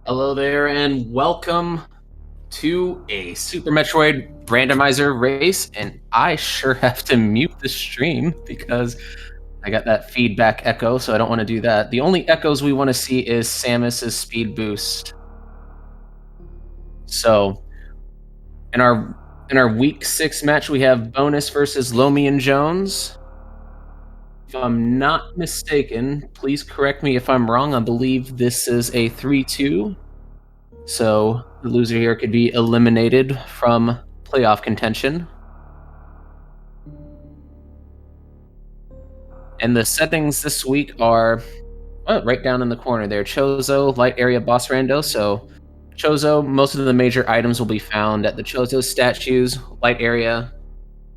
Hello there, and welcome to a Super Metroid Randomizer race. And I sure have to mute the stream because I got that feedback echo, so I don't want to do that. The only echoes we want to see is Samus's speed boost. So, in our week 6 match, we have Bonus versus LomionJones. If I'm not mistaken, please correct me if I'm wrong. I believe this is a 3-2. So the loser here could be eliminated from playoff contention. And the settings this week are right down in the corner there. Chozo, light area boss rando. So Chozo, most of the major items will be found at the Chozo statues. Light area,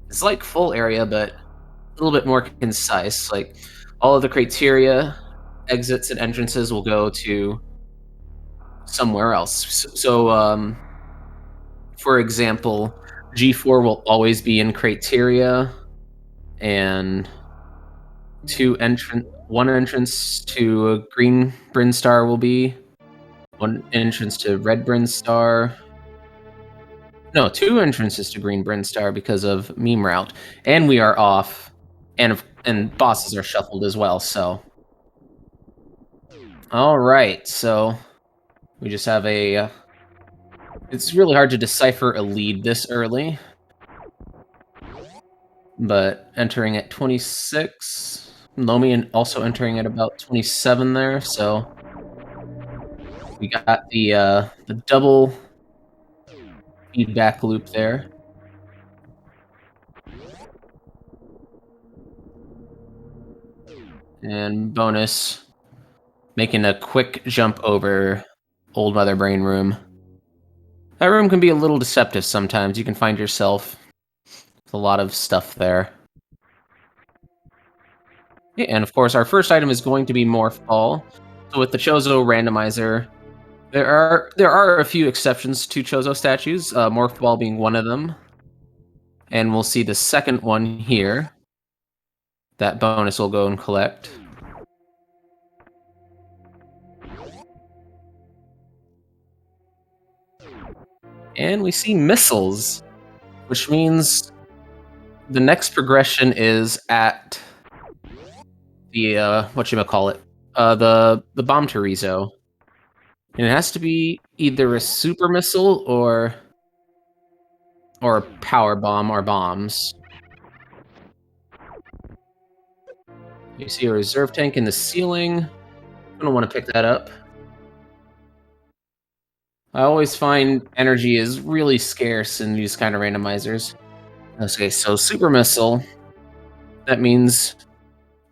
it's like full area, but a little bit more concise. Like all of the criteria, exits, and entrances will go to somewhere else. So for example, G4 will always be in criteria, and one entrance to a green Bryn Star will be, one entrance to red Bryn Star. No, two entrances to green Bryn Star because of meme route, and we are off, and bosses are shuffled as well. So, all right, so we just have a. It's really hard to decipher a lead this early, but entering at 26. Lomian also entering at about 27 there, so we got the double feedback loop there. And Bonus making a quick jump over Old Mother Brain Room. That room can be a little deceptive sometimes. You can find yourself with a lot of stuff there. Yeah, and of course, our first item is going to be Morph Ball. So with the Chozo Randomizer, there are a few exceptions to Chozo statues, Morph Ball being one of them. And we'll see the second one here that Bonus will go and collect. And we see missiles, which means the next progression is at the whatchamacallit, the bomb Torizo. And it has to be either a super missile or a power bomb or bombs. You see a reserve tank in the ceiling. I don't want to pick that up. I always find energy is really scarce in these kind of randomizers. Okay, so super missile. That means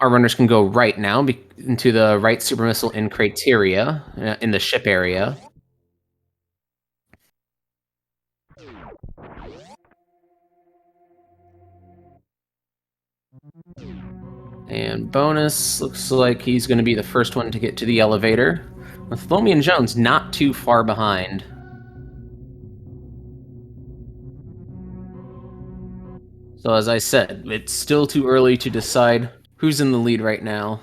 our runners can go right now into the right super missile in criteria, in the ship area. And Bonus looks like he's going to be the first one to get to the elevator, with LomionJones not too far behind. So as I said, it's still too early to decide who's in the lead right now,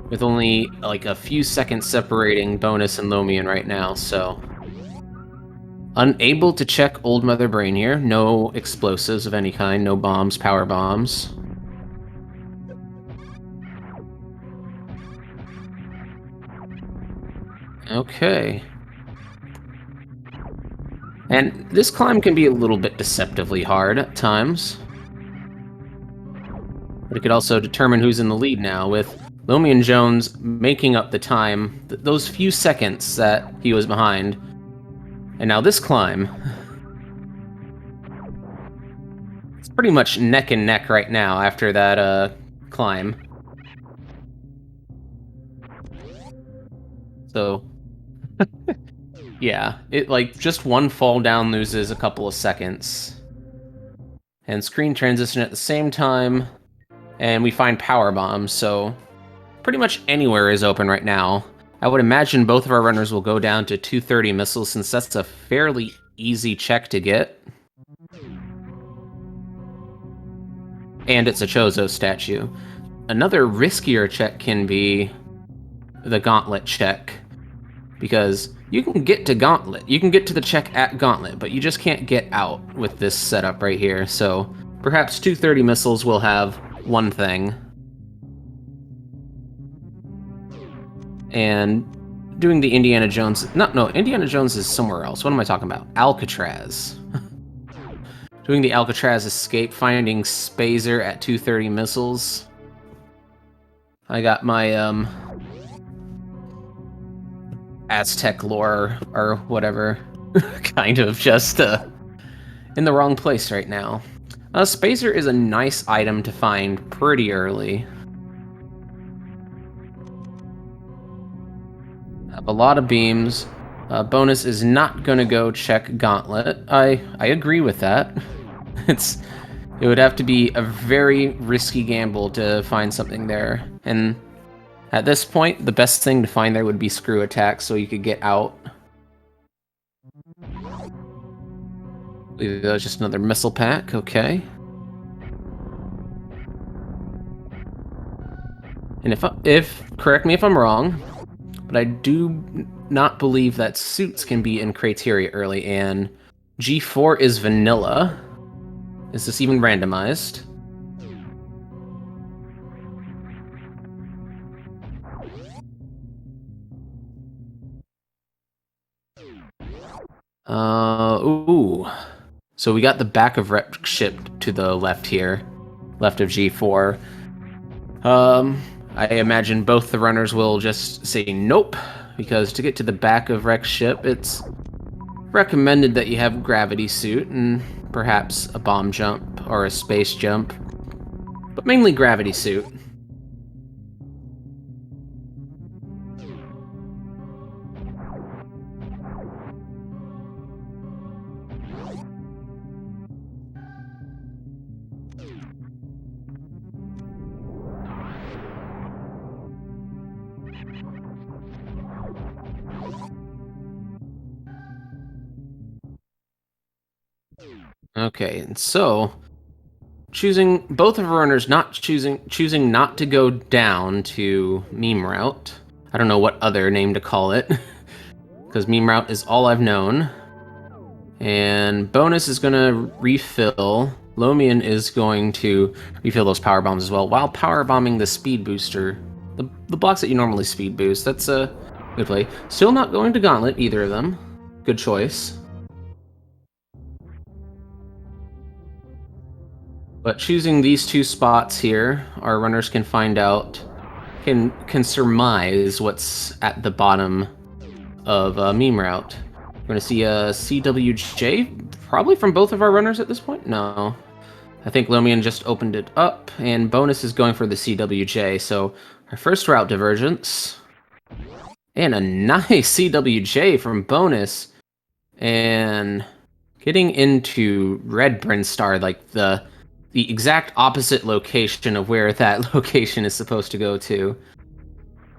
with only like a few seconds separating Bonus and Lomion right now, so... Unable to check Old Mother Brain here. No explosives of any kind, no bombs, power bombs. Okay. And this climb can be a little bit deceptively hard at times. But it could also determine who's in the lead now, with LomionJones making up the time, those few seconds that he was behind. And now this climb... It's pretty much neck and neck right now after that climb. So... yeah, it like just one fall down loses a couple of seconds. And screen transition at the same time, and we find power bombs, so pretty much anywhere is open right now. I would imagine both of our runners will go down to 230 missiles, since that's a fairly easy check to get. And it's a Chozo statue. Another riskier check can be the gauntlet check. because you can get to Gauntlet. You can get to the check at Gauntlet, but you just can't get out with this setup right here. So perhaps 230 missiles will have one thing. And doing the Indiana Jones... No, Indiana Jones is somewhere else. What am I talking about? Alcatraz. Doing the Alcatraz escape, finding Spazer at 230 missiles. I got my, Aztec lore, or whatever, kind of just, in the wrong place right now. Spazer is a nice item to find pretty early. Have a lot of beams. Bonus is not gonna go check Gauntlet. I agree with that. It would have to be a very risky gamble to find something there. And at this point, the best thing to find there would be screw attack so you could get out. I believe that was just another missile pack, okay. And correct me if I'm wrong, but I do not believe that suits can be in criteria early, and G4 is vanilla. Is this even randomized? Ooh. So we got the back of rep ship to the left here. Left of G4. I imagine both the runners will just say nope, because to get to the back of wreck ship, it's recommended that you have gravity suit and perhaps a bomb jump or a space jump, but mainly gravity suit. Okay, and so choosing both of our runners choosing not to go down to meme route. I don't know what other name to call it, because meme route is all I've known. And Bonus is gonna refill. Lomion is going to refill those power bombs as well, while power bombing the speed booster, the blocks that you normally speed boost. That's a good play. Still not going to Gauntlet, either of them. Good choice. But choosing these two spots here, our runners can find out, can surmise what's at the bottom of meme route. We're going to see a CWJ, probably from both of our runners at this point? No. I think Lomion just opened it up, and Bonus is going for the CWJ, so our first route divergence. And a nice CWJ from Bonus. And getting into Red Brinstar, like the exact opposite location of where that location is supposed to go to.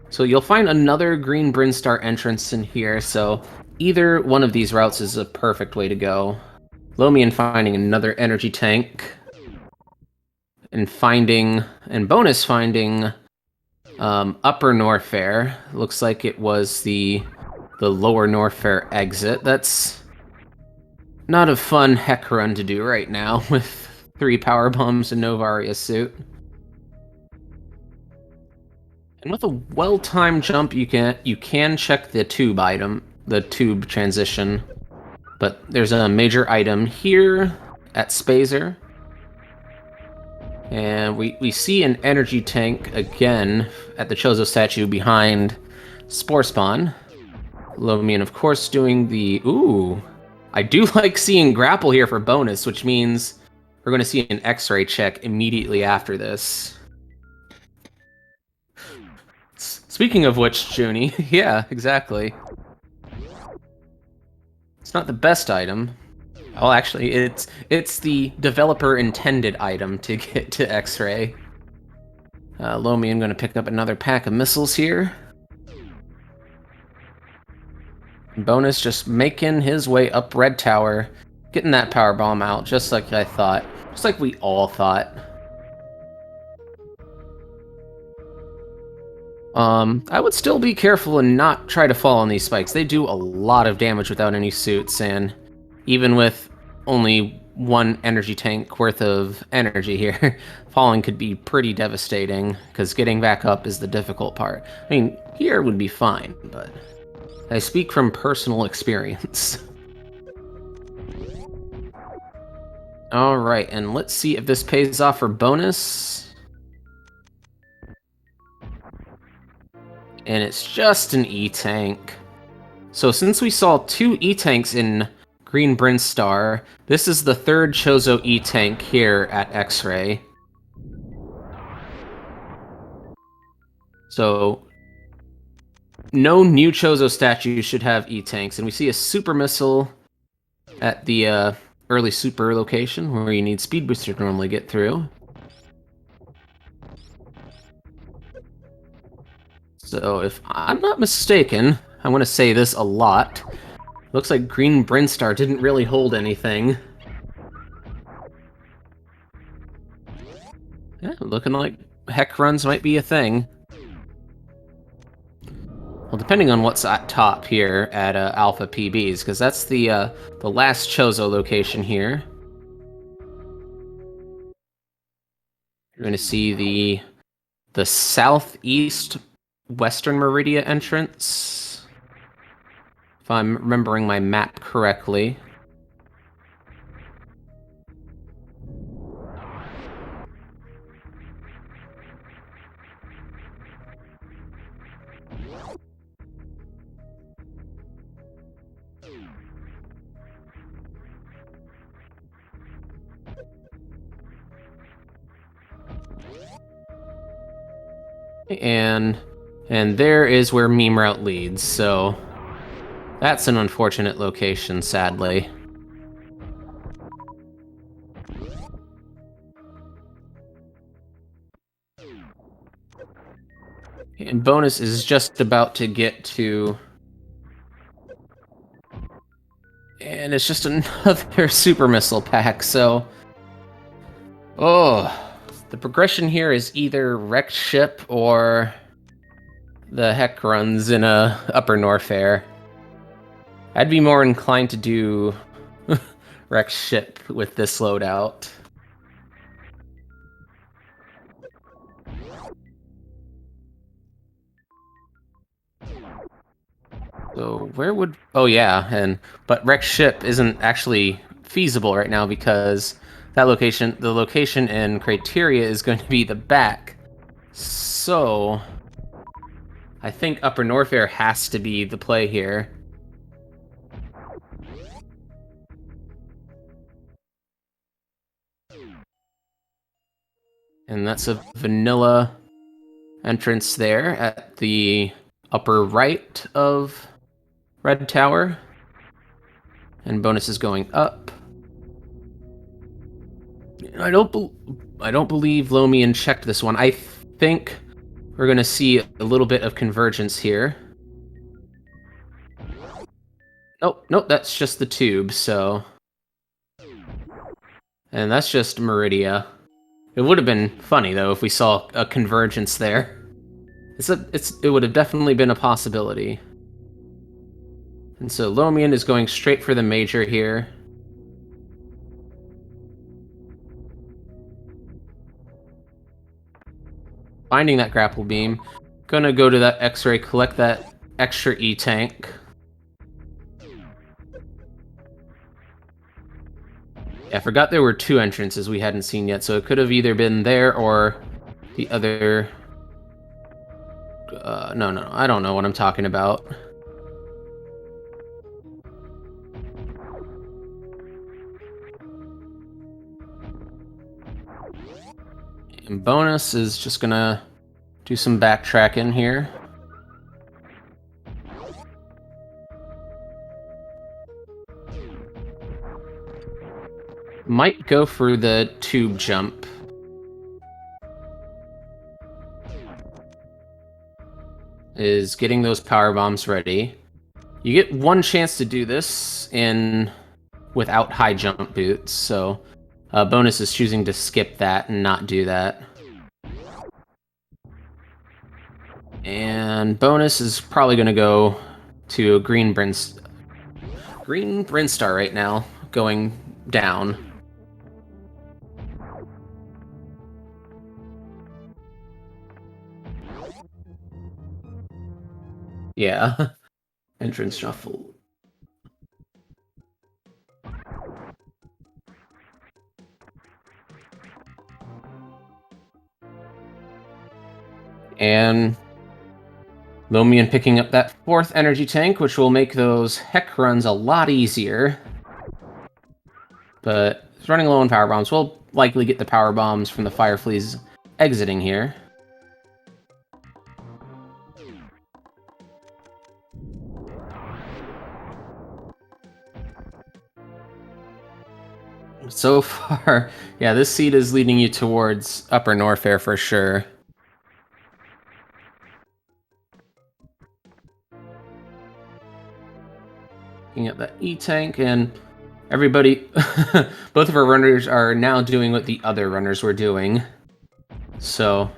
So you'll find another green Brinstar entrance in here, so either one of these routes is a perfect way to go. Lomion finding another energy tank, and Bonus finding upper Norfair. Looks like it was the lower Norfair exit. That's not a fun heck run to do right now with 3 power bombs and no Varia suit. And with a well-timed jump, you can check the tube item, the tube transition. But there's a major item here at Spazer. And we see an energy tank again at the Chozo statue behind Spore Spawn. Lomion, of course, doing the... Ooh! I do like seeing grapple here for Bonus, which means we're going to see an X-ray check immediately after this. Speaking of which, Junie, yeah, exactly. It's not the best item. Well, actually, it's the developer-intended item to get to X-ray. Lomion going to pick up another pack of missiles here. Bonus just making his way up Red Tower, getting that power bomb out, just like I thought. Just like we all thought. I would still be careful and not try to fall on these spikes. They do a lot of damage without any suits, and even with only one energy tank worth of energy here, falling could be pretty devastating, because getting back up is the difficult part. I mean, here would be fine, but I speak from personal experience. Alright, and let's see if this pays off for bonus. And it's just an E-tank. So since we saw 2 E-tanks in Green Brinstar, this is the 3rd Chozo E-tank here at X-Ray. So no new Chozo statue should have E-tanks, and we see a super missile at the early super location where you need speed booster to normally get through. So if I'm not mistaken, I want to say this a lot. Looks like Green Brinstar didn't really hold anything. Yeah, looking like heck runs might be a thing. Well, depending on what's at top here at Alpha PBs, because that's the last Chozo location here. You're going to see the southeast Western Meridia entrance, if I'm remembering my map correctly. And there is where Meme Route leads, so that's an unfortunate location, sadly. And bonus is just about to get to... And it's just another super missile pack, so... Oh... The progression here is either wrecked ship or the heck runs in a upper Norfair. I'd be more inclined to do wrecked ship with this loadout. So where would... Oh yeah, but wrecked ship isn't actually feasible right now because that location, the location in Criteria is going to be the back. So I think Upper Norfair has to be the play here. And that's a vanilla entrance there at the upper right of Red Tower. And bonus is going up. I don't believe Lomion checked this one. I think we're going to see a little bit of convergence here. Nope, that's just the tube, so... And that's just Meridia. It would have been funny, though, if we saw a convergence there. It would have definitely been a possibility. And so Lomion is going straight for the major here. Finding that grapple beam. Gonna go to that X-ray, collect that extra E-tank. Yeah, I forgot there were 2 entrances we hadn't seen yet, so it could have either been there or the other... no, I don't know what I'm talking about. And bonus is just gonna do some backtracking here. Might go for the tube jump. Is getting those power bombs ready. You get one chance to do this without high jump boots, so bonus is choosing to skip that and not do that. And Bonus is probably going to go to a Green Brinstar right now, going down. Yeah. Entrance shuffle. And Lomion picking up that 4th energy tank, which will make those heck runs a lot easier. But it's running low on power bombs. We'll likely get the power bombs from the Firefleas exiting here. So far, yeah, this seed is leading you towards Upper Norfair for sure. Looking at that E-tank, and everybody, both of our runners are now doing what the other runners were doing. So...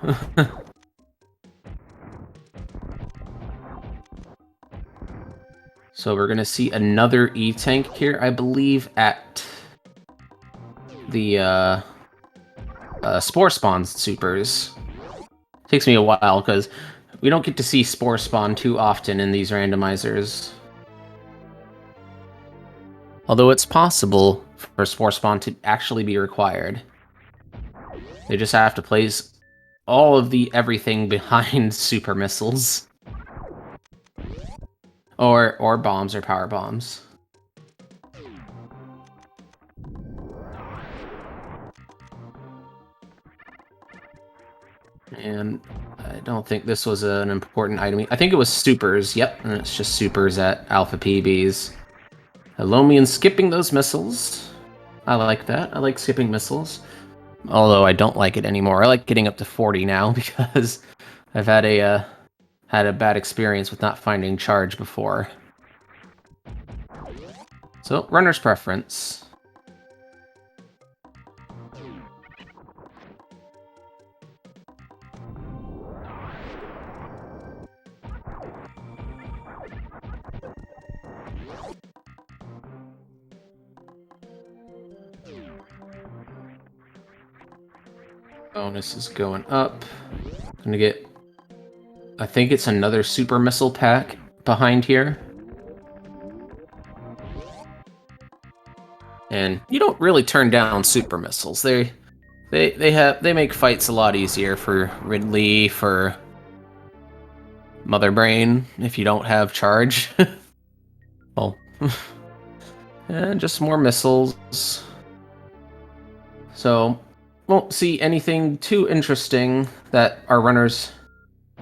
So we're going to see another E-tank here, I believe, at the Spore Spawn supers. Takes me a while, because we don't get to see Spore Spawn too often in these randomizers. Although it's possible for Spore Spawn to actually be required. They just have to place all of the everything behind super missiles. Or bombs or power bombs. And I don't think this was an important item. I think it was supers. Yep, and it's just supers at Alpha PBs. Lomion skipping those missiles. I like that. I like skipping missiles. Although I don't like it anymore. I like getting up to 40 now because I've had a bad experience with not finding charge before. So, runner's preference. Bonus is going up. Gonna get... I think it's another super missile pack behind here. And you don't really turn down super missiles. They make fights a lot easier for Ridley, for Mother Brain, if you don't have charge. Well, and just more missiles. So, won't see anything too interesting that our runners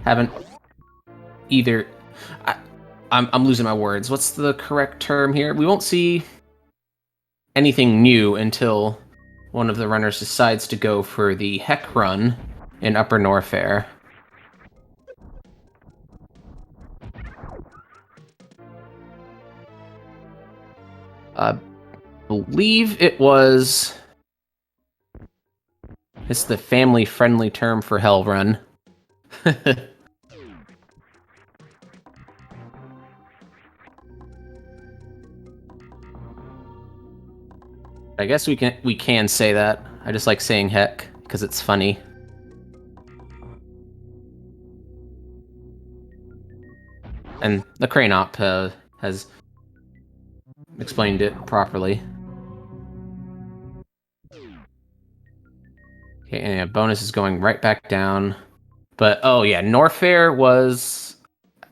haven't either... I'm losing my words. What's the correct term here? We won't see anything new until one of the runners decides to go for the Heck Run in Upper Norfair. I believe it was... It's the family-friendly term for Hell Run. I guess we can say that. I just like saying heck, because it's funny. And the Crane Op has explained it properly. Okay, and yeah, Bonus is going right back down. But, oh yeah, Norfair was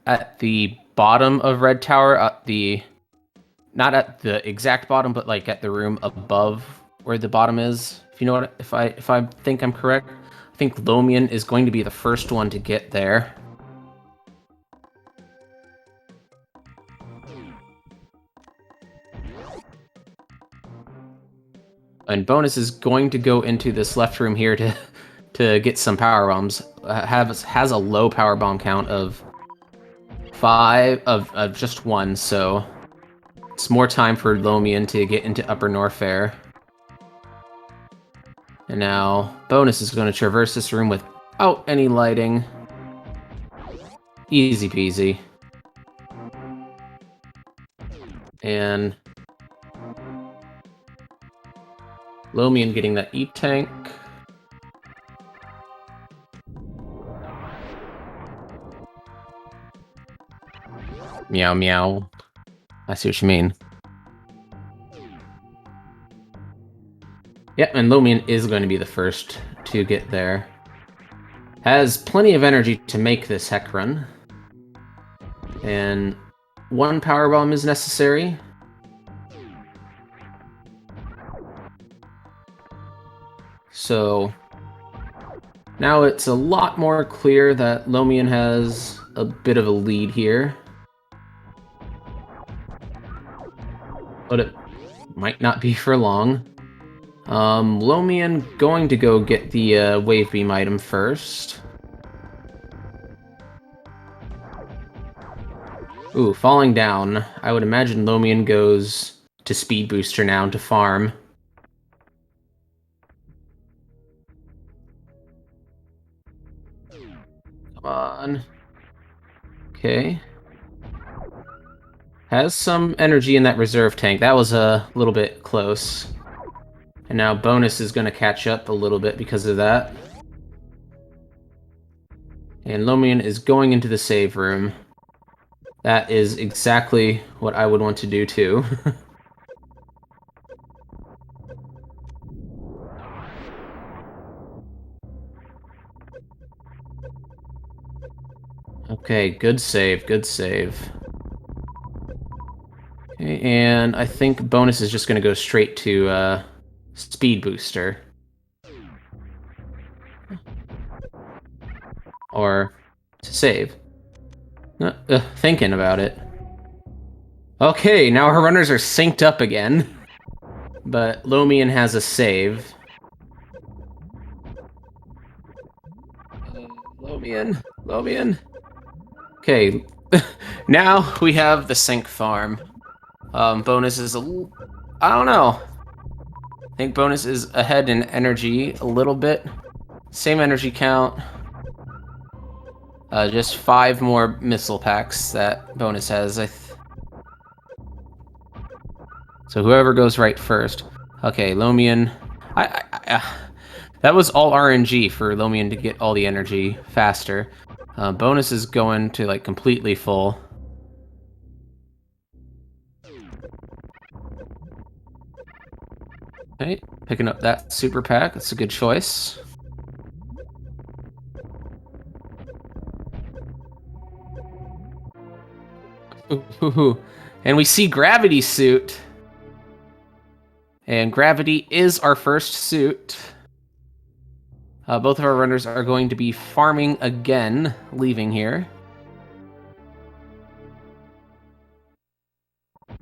at the bottom of Red Tower, not at the exact bottom, but like at the room above where the bottom is. If you know what, if I think I'm correct, I think Lomion is going to be the first one to get there. And Bonus is going to go into this left room here to get some power bombs. Has a low power bomb count of 5 of just 1, so it's more time for Lomion to get into Upper Norfair. And now Bonus is going to traverse this room without any lighting. Easy peasy. And Lomion getting that E-Tank. Meow meow. I see what you mean. Yep, and Lomion is going to be the first to get there. Has plenty of energy to make this heck run. And one power bomb is necessary. So now it's a lot more clear that Lomion has a bit of a lead here. But it might not be for long. Lomion going to go get the Wave Beam item first. Ooh, falling down. I would imagine Lomion goes to Speed Booster now to farm. Come on. Okay. Has some energy in that reserve tank. That was a little bit close. And now Bonus is going to catch up a little bit because of that. And Lomion is going into the save room. That is exactly what I would want to do too. Okay, good save, good save. Okay, and I think Bonus is just going to go straight to Speed Booster. Or to save. Thinking about it. Okay, now our runners are synced up again. But Lomion has a save. Lomion. Okay, now we have the sync farm. Bonus is I don't know. I think Bonus is ahead in energy a little bit. Same energy count. Just 5 more missile packs that Bonus has. So whoever goes right first. Okay, Lomion. That was all RNG for Lomion to get all the energy faster. Bonus is going to like completely full. Okay, picking up that super pack. That's a good choice. Ooh. And we see Gravity Suit. And Gravity is our first suit. Both of our runners are going to be farming again, leaving here.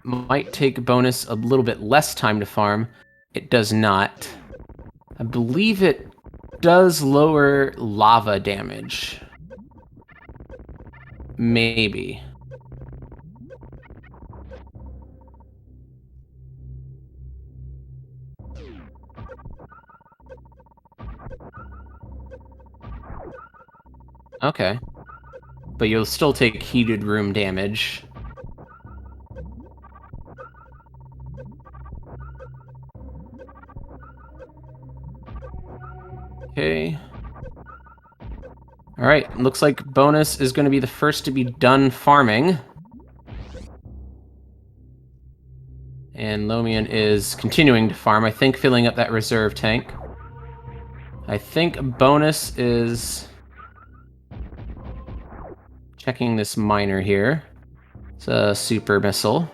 Might take Bonus a little bit less time to farm. It does not. I believe it does lower lava damage. Maybe. Okay. But you'll still take heated room damage. Okay. Alright, looks like Bonus is going to be the first to be done farming. And Lomion is continuing to farm, I think filling up that reserve tank. I think Bonus is checking this miner here. It's a super missile.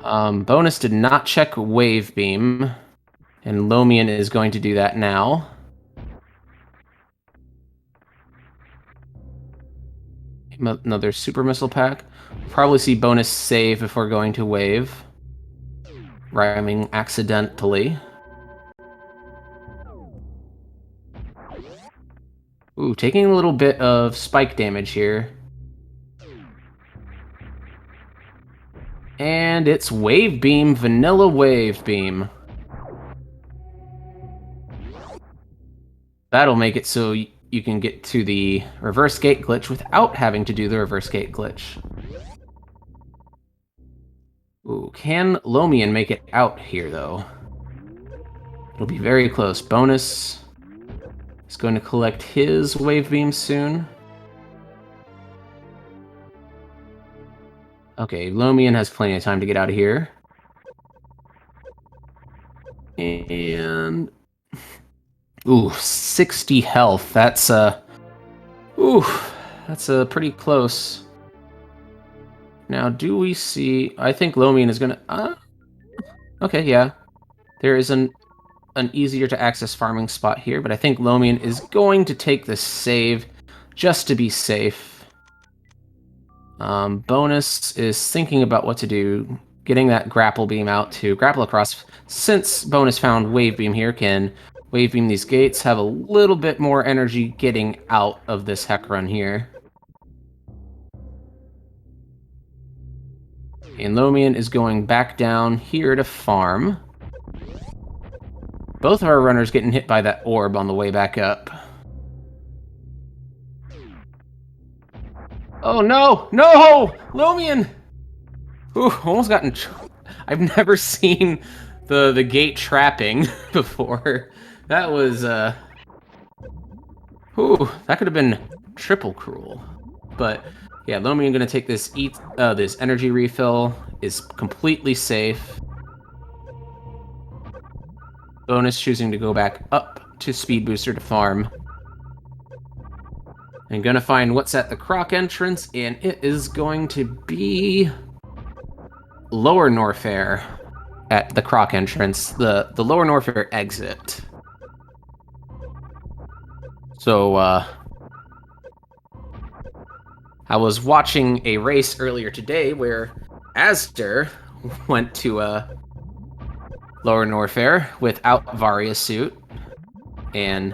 Bonus did not check Wave Beam, and Lomion is going to do that now. Another super missile pack. Probably see Bonus save before going to Wave. Rhyming accidentally. Ooh, taking a little bit of spike damage here. And it's Wave Beam, Vanilla Wave Beam. That'll make it so you can get to the reverse gate glitch without having to do the reverse gate glitch. Ooh, can Lomion make it out here, though? It'll be very close. Bonus is going to collect his wave beam soon. Okay, Lomion has plenty of time to get out of here. And... ooh, 60 health. That's, ooh, that's pretty close. Now, do we see... I think Lomion is gonna... okay, yeah. There is an easier-to-access farming spot here, but I think Lomion is going to take the save just to be safe. Bonus is thinking about what to do, getting that grapple beam out to grapple across. Since Bonus found wave beam here, can wave beam these gates, have a little bit more energy getting out of this heck run here. And Lomion is going back down here to farm. Both of our runners getting hit by that orb on the way back up. Oh no! No! Lomion! Ooh, almost gotten... I've never seen the gate trapping before. That was, ooh, that could have been triple cruel. But, yeah, Lomion gonna take this this energy refill, is completely safe. Bonus choosing to go back up to Speed Booster to farm. I'm gonna find what's at the Croc entrance, and it is going to be Lower Norfair at the Croc entrance, the Lower Norfair exit. So, I was watching a race earlier today where Astor went to Lower Norfair without Varia suit, and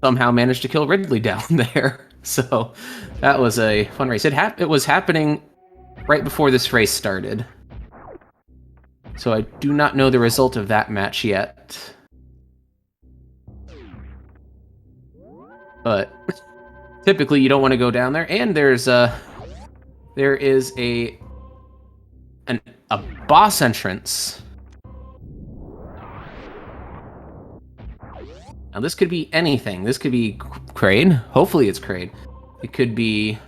somehow managed to kill Ridley down there. So that was a fun race. It was happening right before this race started. So I do not know the result of that match yet. But typically you don't want to go down there, and there is a boss entrance. Now, this could be anything. This could be Kraid. Hopefully it's Kraid. It could be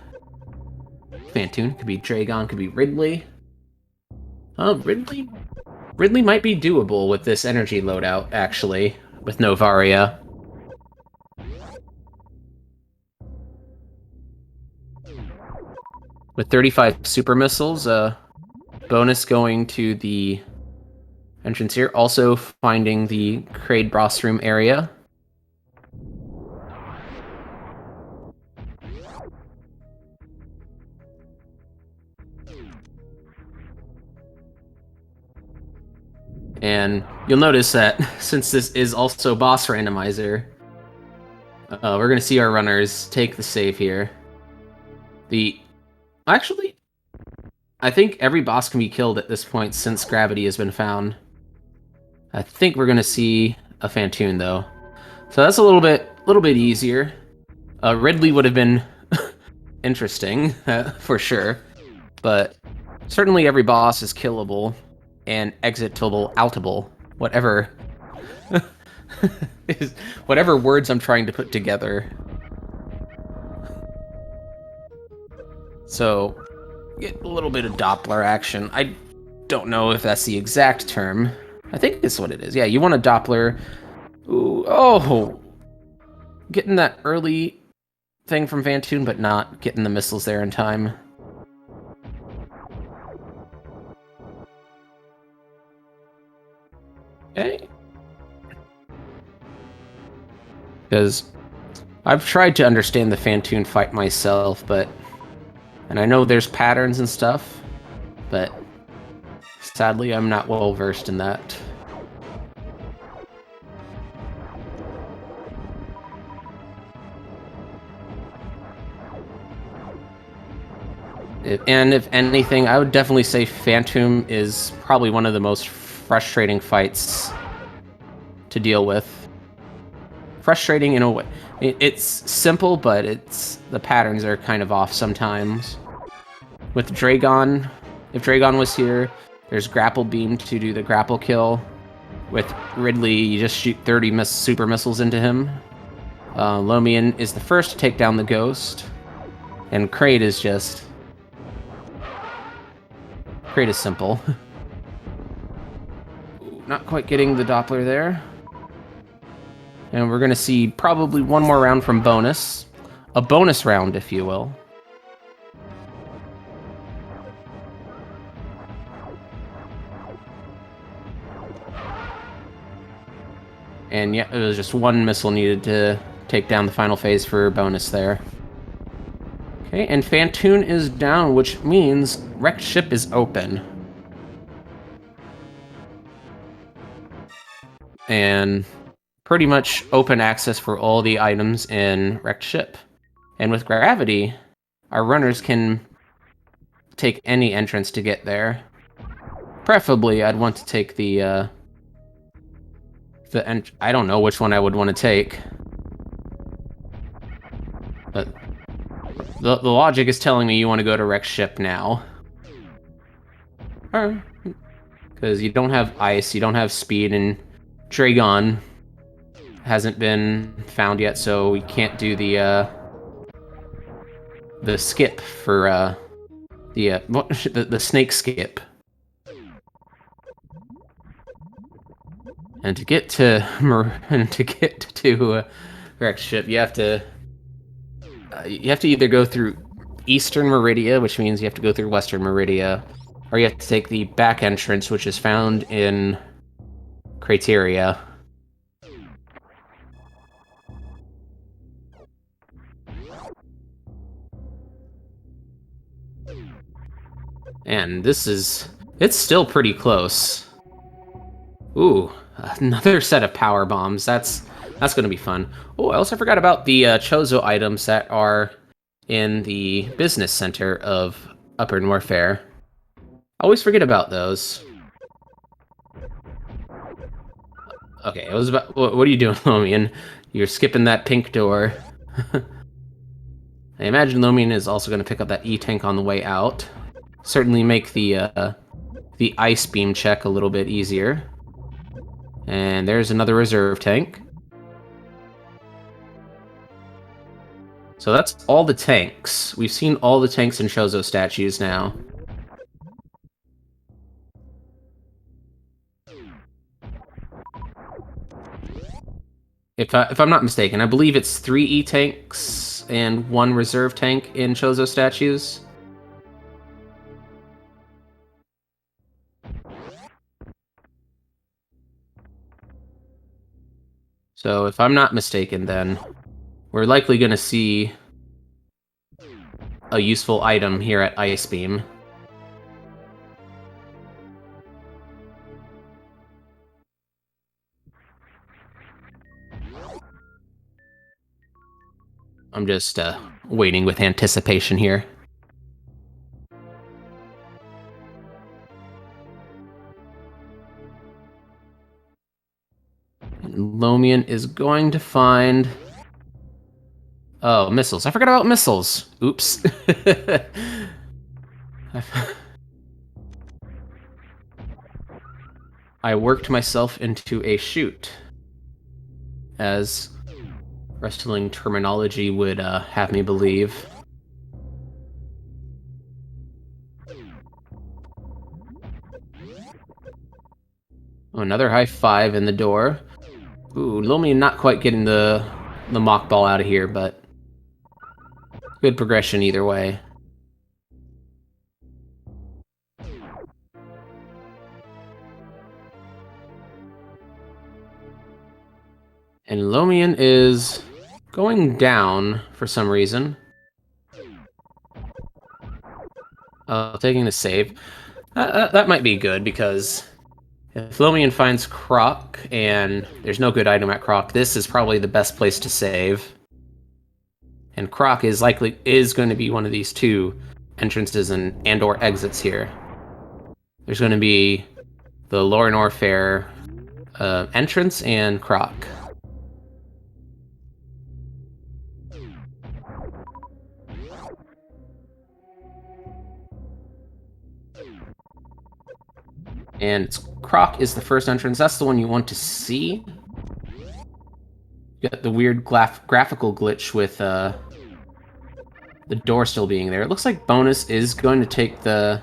Phantoon. It could be Dragon. It could be Ridley. Oh, Ridley might be doable with this energy loadout, actually, with no Varia. With 35 super missiles, bonus going to the entrance here. Also finding the Kraid boss room area. And you'll notice that since this is also boss randomizer, we're going to see our runners take the save here. Actually, I think every boss can be killed at this point since gravity has been found. I think we're going to see a Phantoon, though. So that's a little bit easier. Ridley would have been interesting, for sure. But certainly every boss is killable and exitable, outable, whatever. Whatever words I'm trying to put together. So, get a little bit of Doppler action. I don't know if that's the exact term. I think it's what it is. Yeah, you want a Doppler. Ooh, oh! Getting that early thing from Phantoon, but not getting the missiles there in time. Okay. Because I've tried to understand the Phantoon fight myself, and I know there's patterns and stuff, but sadly I'm not well versed in that. And if anything, I would definitely say Phantoon is probably one of the most frustrating fights to deal with. frustrating in a way. It's simple, but the patterns are kind of off sometimes. With Dragon, if Dragon was here, there's Grapple Beam to do the grapple kill. With Ridley, you just shoot 30 super missiles into him. Lomion is the first to take down the Ghost. And Kraid is just... Kraid is simple. Not quite getting the Doppler there. And we're going to see probably one more round from Bonus. A bonus round, if you will. And yeah, it was just one missile needed to take down the final phase for Bonus there. Okay, and Fantoon is down, which means Wrecked Ship is open. And pretty much open access for all the items in Wrecked Ship. And with Gravity, our runners can take any entrance to get there. Preferably, I'd want to take I don't know which one I would want to take. But the logic is telling me you want to go to Wrecked Ship now. Because you don't have ice, you don't have speed, and Dragon hasn't been found yet, so we can't do the skip for the snake skip. And to get to Wrecked Ship, you have to either go through Eastern Meridia, which means you have to go through Western Meridia, or you have to take the back entrance, which is found in Crateria. And it's still pretty close. Ooh, another set of power bombs. That's going to be fun. Oh, I also forgot about the Chozo items that are in the business center of Upper Norfair. I always forget about those. Okay, it was about... What are you doing, Lomion? You're skipping that pink door. I imagine Lomion is also going to pick up that E-Tank on the way out. Certainly make the ice beam check a little bit easier. And there's another reserve tank. So that's all the tanks. We've seen all the tanks and Chozo statues now. If I'm not mistaken, I believe it's 3 E-Tanks and 1 reserve tank in Chozo statues. So if I'm not mistaken, then we're likely going to see a useful item here at Ice Beam. I'm just waiting with anticipation here. And Lomion is going to find... Oh, missiles. I forgot about missiles. Oops. I worked myself into a shoot, as wrestling terminology would have me believe. Oh, another high five in the door. Ooh, Lomion not quite getting the mock ball out of here, but good progression either way. And Lomion is going down for some reason. Taking the save. That might be good, because if Lomion finds Croc, and there's no good item at Croc, this is probably the best place to save. And Croc is going to be one of these 2 entrances and or exits here. There's going to be the Lower Norfair entrance and Croc. And Croc is the first entrance. That's the one you want to see. You got the weird graphical glitch with the door still being there. It looks like Bonus is going to take the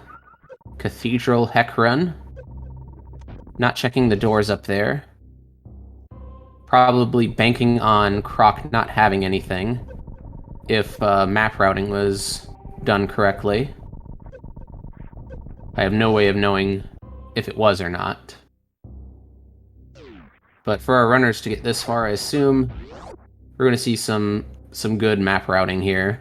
Cathedral Heck Run. Not checking the doors up there. Probably banking on Croc not having anything if map routing was done correctly. I have no way of knowing if it was or not. But for our runners to get this far, I assume we're going to see some good map routing here.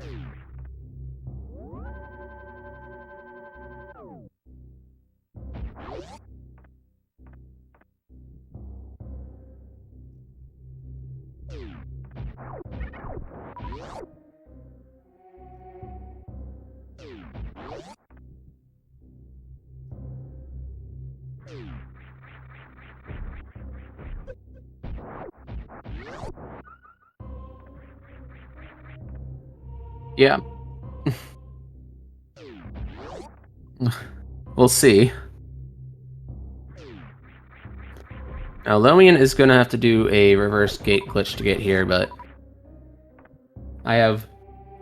Yeah. We'll see. Now, Lomion is going to have to do a reverse gate glitch to get here, but I have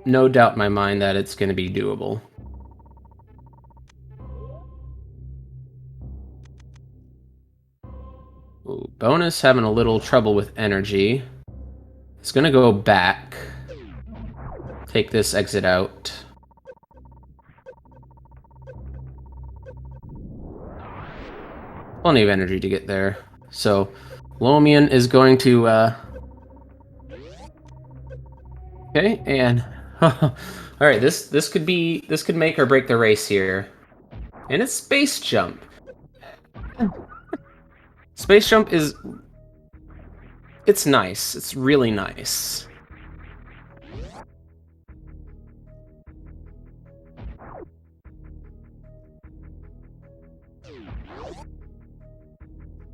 no doubt in my mind that it's going to be doable. Ooh, Bonus having a little trouble with energy. It's going to go back. Take this exit out. Plenty of energy to get there. So, Lomion is going to, okay, and... Alright, this could make or break the race here. And it's Space Jump. Space Jump is... It's nice. It's really nice.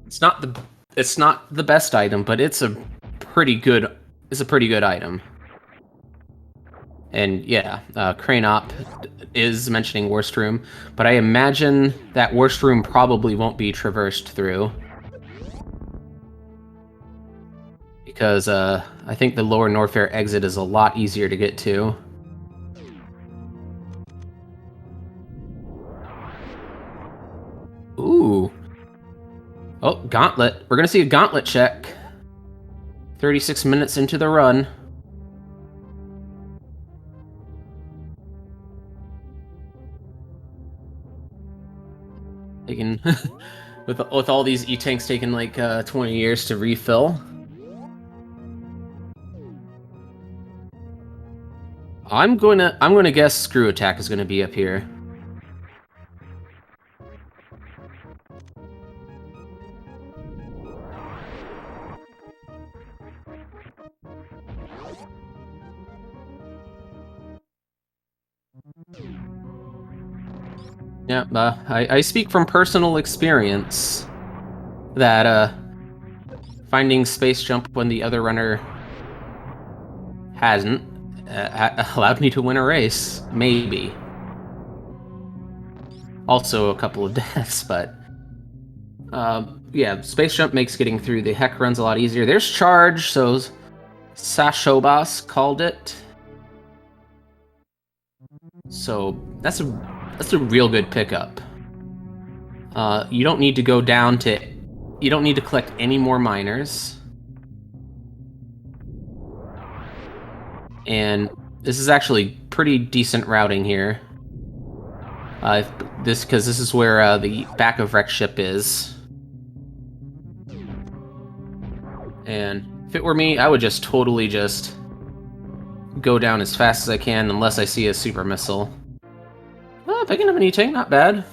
It's not the best item, but it's a pretty good item. And yeah, Crane Op is mentioning Worst Room, but I imagine that Worst Room probably won't be traversed through. Because I think the lower Norfair exit is a lot easier to get to. Ooh. Oh, Gauntlet. We're going to see a Gauntlet check. 36 minutes into the run. Taking... with all these E-tanks taking like 20 years to refill. I'm gonna guess Screw Attack is gonna be up here. Yeah, I speak from personal experience that finding Space Jump when the other runner hasn't allowed me to win a race, maybe. Also a couple of deaths, but yeah, Space Jump makes getting through the Heck runs a lot easier. There's Charge, so Sashobas called it. So that's a real good pickup. You don't need to go down to... You don't need to collect any more miners. And this is actually pretty decent routing here. Because this is where the back of Wreck Ship is. And if it were me, I would just totally just go down as fast as I can unless I see a super missile. Oh, picking up an E-tank, not bad.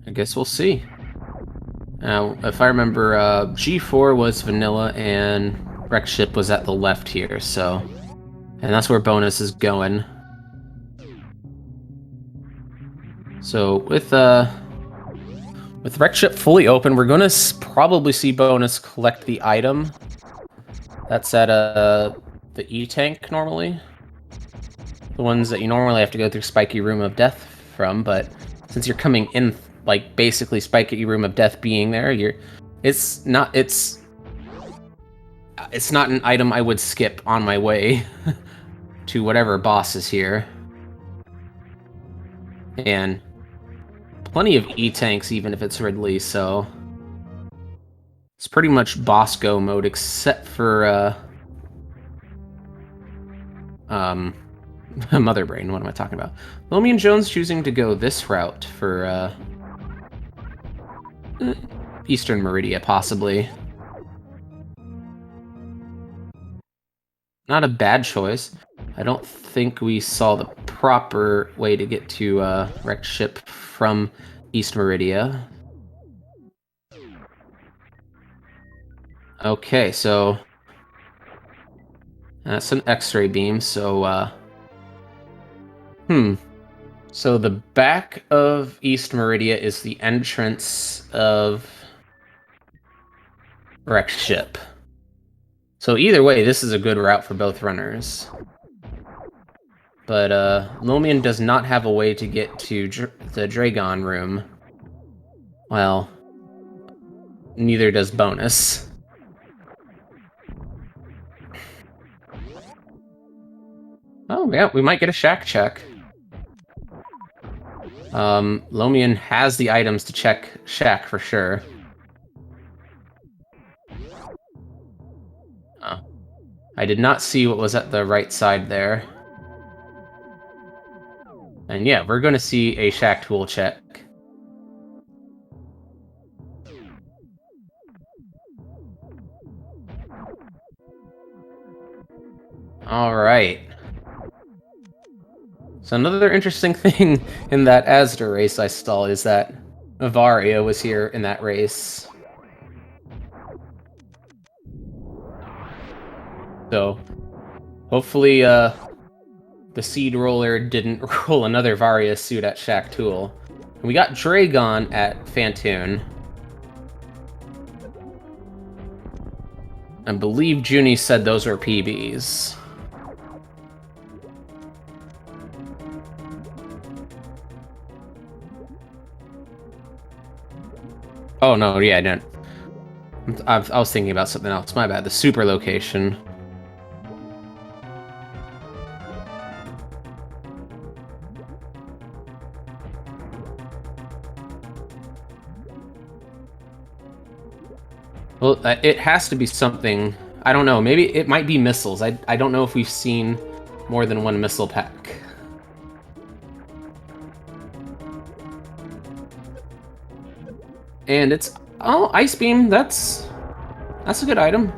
I guess we'll see. Now, if I remember, G4 was vanilla and Wreck Ship was at the left here, so... And that's where Bonus is going. So, with With wreck ship fully open, we're going to probably see Bonus collect the item. That's at the E-tank normally. The ones that you normally have to go through Spiky Room of Death from, but since you're coming in, like, basically Spiky Room of Death being there, it's not an item I would skip on my way to whatever boss is here. And plenty of E-tanks, even if it's Ridley, so it's pretty much boss go mode, except for Mother Brain. What am I talking about? LomionJones choosing to go this route for Eastern Meridia, possibly. Not a bad choice. I don't think we saw the proper way to get to wrecked ship from East Meridia. Okay, so that's an X-ray beam, so So the back of East Meridia is the entrance of wrecked ship. So either way, this is a good route for both runners. But Lomion does not have a way to get to the Dragon room. Well, neither does Bonus. Oh, yeah, we might get a shack check. Lomion has the items to check shack for sure. Oh. I did not see what was at the right side there. And yeah, we're going to see a shack tool check. Alright. So another interesting thing in that Asda race I saw is that Avaria was here in that race. So, hopefully, the Seed Roller didn't roll another Varia suit at Shack Tool. And we got Dragon at Fantoon. I believe Junie said those were PBs. Oh, no, yeah, I didn't. I was thinking about something else. My bad. The super location. Well, it has to be something. I don't know. Maybe it might be missiles. I don't know if we've seen more than one missile pack. And it's... Oh, Ice Beam. That's a good item.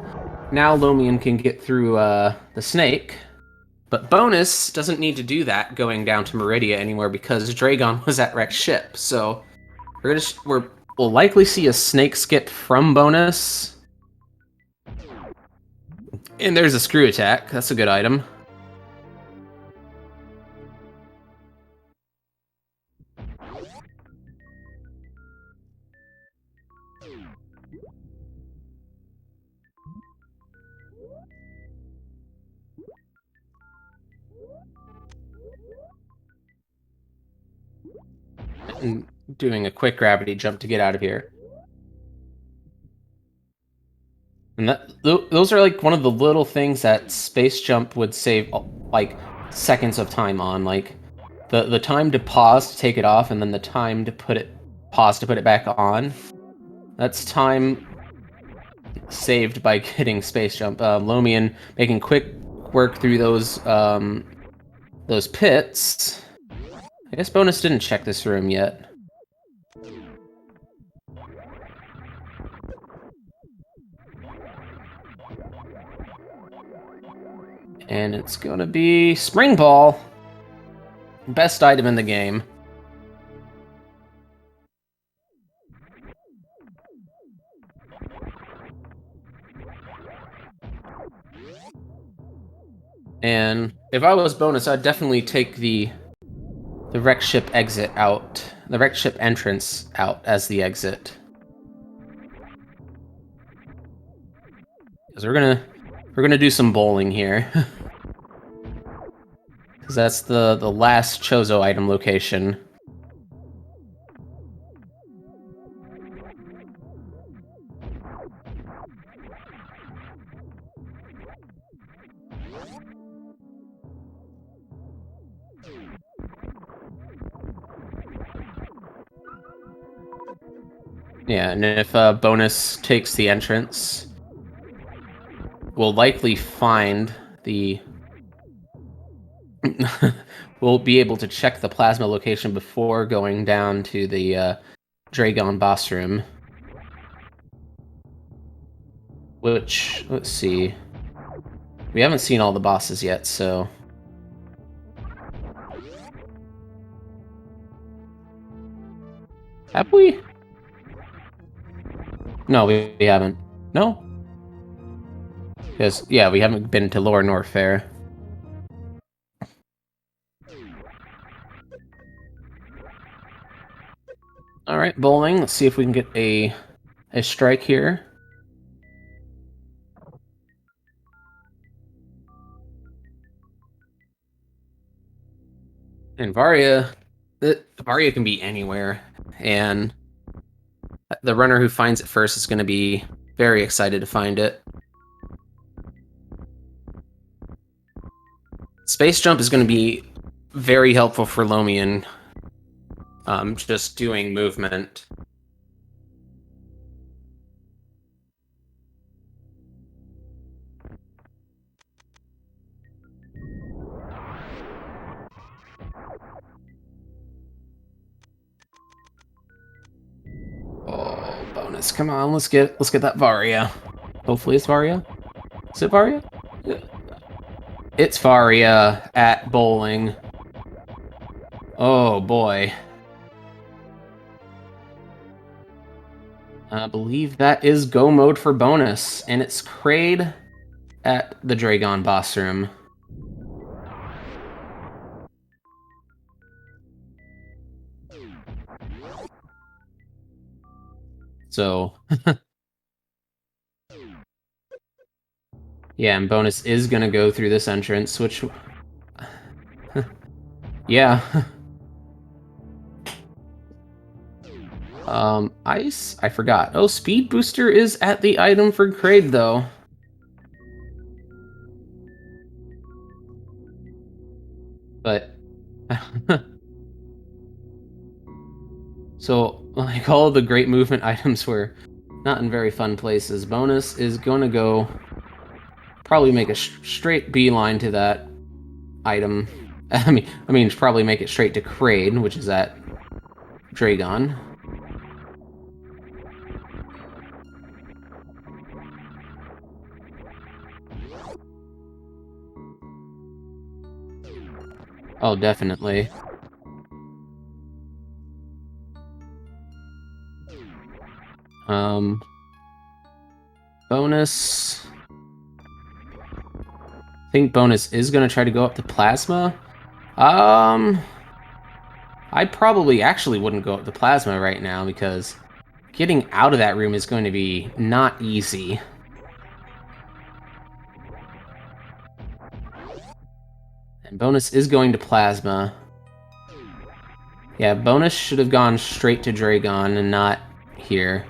Now Lomion can get through the snake. But Bonus doesn't need to do that going down to Meridia anymore because Dragon was at wrecked ship. So we'll likely see a snake skip from Bonus. And there's a screw attack. That's a good item. And doing a quick gravity jump to get out of here. And those are like one of the little things that Space Jump would save like seconds of time on, like the time to pause to take it off, and then the time to pause to put it back on. That's time saved by getting Space Jump. Lomion making quick work through those pits. I guess Bonus didn't check this room yet. And it's gonna be Spring Ball. Best item in the game. And if I was Bonus, I'd definitely take the the wreck ship exit out. The wreck ship entrance out as the exit. Because we're gonna do some bowling here. Because that's the last Chozo item location. Yeah, and if Bonus takes the entrance, we'll likely find the... we'll be able to check the plasma location before going down to the Dragon boss room. Which, let's see. We haven't seen all the bosses yet, so... Have we? No, we haven't. No? Because, yeah, we haven't been to Lower Norfair. Alright, bowling. Let's see if we can get a strike here. And Varia can be anywhere, and the runner who finds it first is going to be very excited to find it. Space jump is going to be very helpful for Lomion, just doing movement. Oh, bonus! Come on, let's get that Varia. Hopefully, it's Varia. Is it Varia? It's Varia at bowling. Oh boy. I believe that is go mode for bonus, and it's Kraid at the Dragon boss room. So, yeah, and bonus is gonna go through this entrance, which, yeah. Ice? I forgot. Oh, Speed Booster is at the item for Kraid, though. But... so, like, all the great movement items were not in very fun places. Bonus is going to go... probably make a straight beeline to that item. I mean, probably make it straight to Kraid, which is at Dragon. Oh, definitely. Bonus... I think bonus is going to try to go up to Plasma. I probably actually wouldn't go up to Plasma right now, because getting out of that room is going to be not easy. And bonus is going to Plasma. Yeah, bonus should have gone straight to Dragon and not here.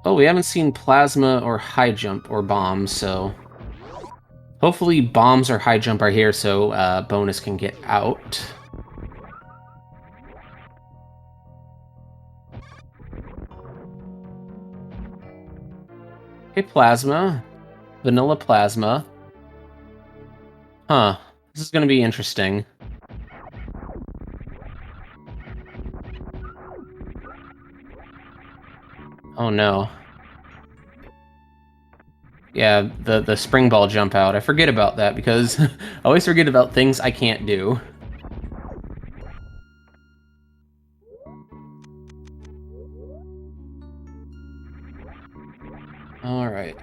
Oh, we haven't seen Plasma or High Jump or Bombs, so... hopefully Bombs or High Jump are here so bonus can get out. Okay, Plasma. Vanilla Plasma. Huh. This is gonna be interesting. Oh no. Yeah, the spring ball jump out. I forget about that because I always forget about things I can't do. Alright.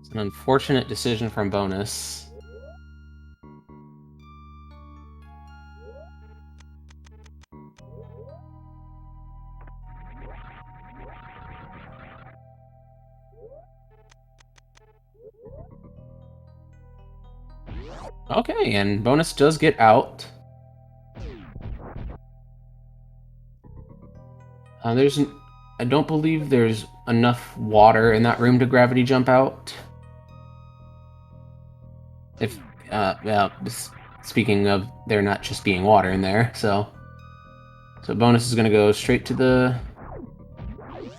It's an unfortunate decision from Bonus. Okay, and Bonus does get out. I don't believe there's enough water in that room to gravity jump out. Well, speaking of there not just being water in there, so Bonus is gonna go straight to the... I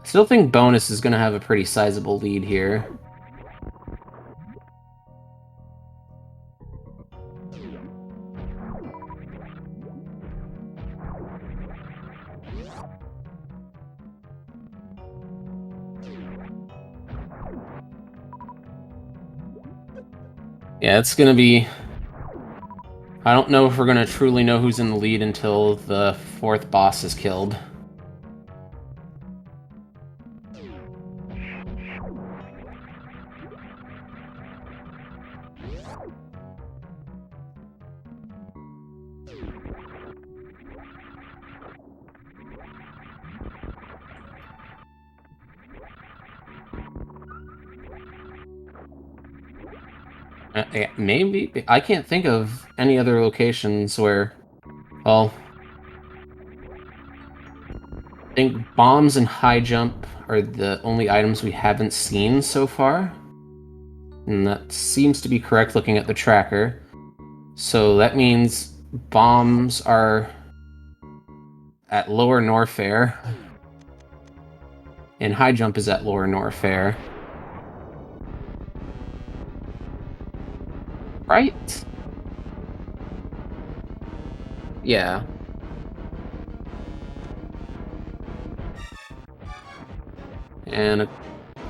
still think Bonus is gonna have a pretty sizable lead here. Yeah, it's gonna be... I don't know if we're gonna truly know who's in the lead until the 4th boss is killed. Yeah, maybe... I can't think of any other locations where... Well... I think bombs and high jump are the only items we haven't seen so far. And that seems to be correct looking at the tracker. So that means bombs are at lower Norfair. And high jump is at lower Norfair. Right? Yeah. And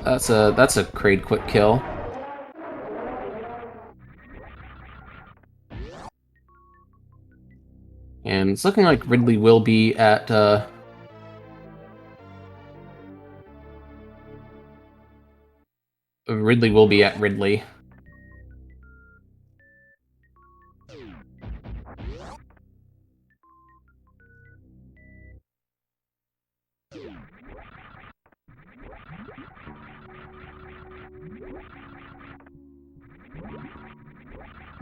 that's a Kraid quick kill. And it's looking like Ridley will be at Ridley.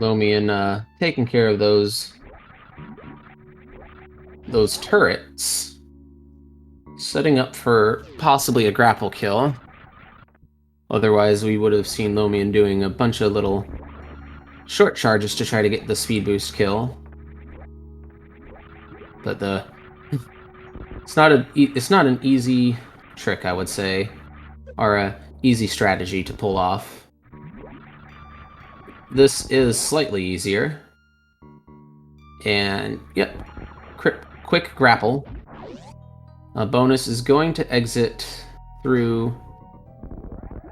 Lomion taking care of those turrets, setting up for possibly a grapple kill. Otherwise, we would have seen Lomion doing a bunch of little short charges to try to get the speed boost kill. But it's not an easy trick, I would say, or a easy strategy to pull off. This is slightly easier. And, yep, quick grapple. Bonus is going to exit through...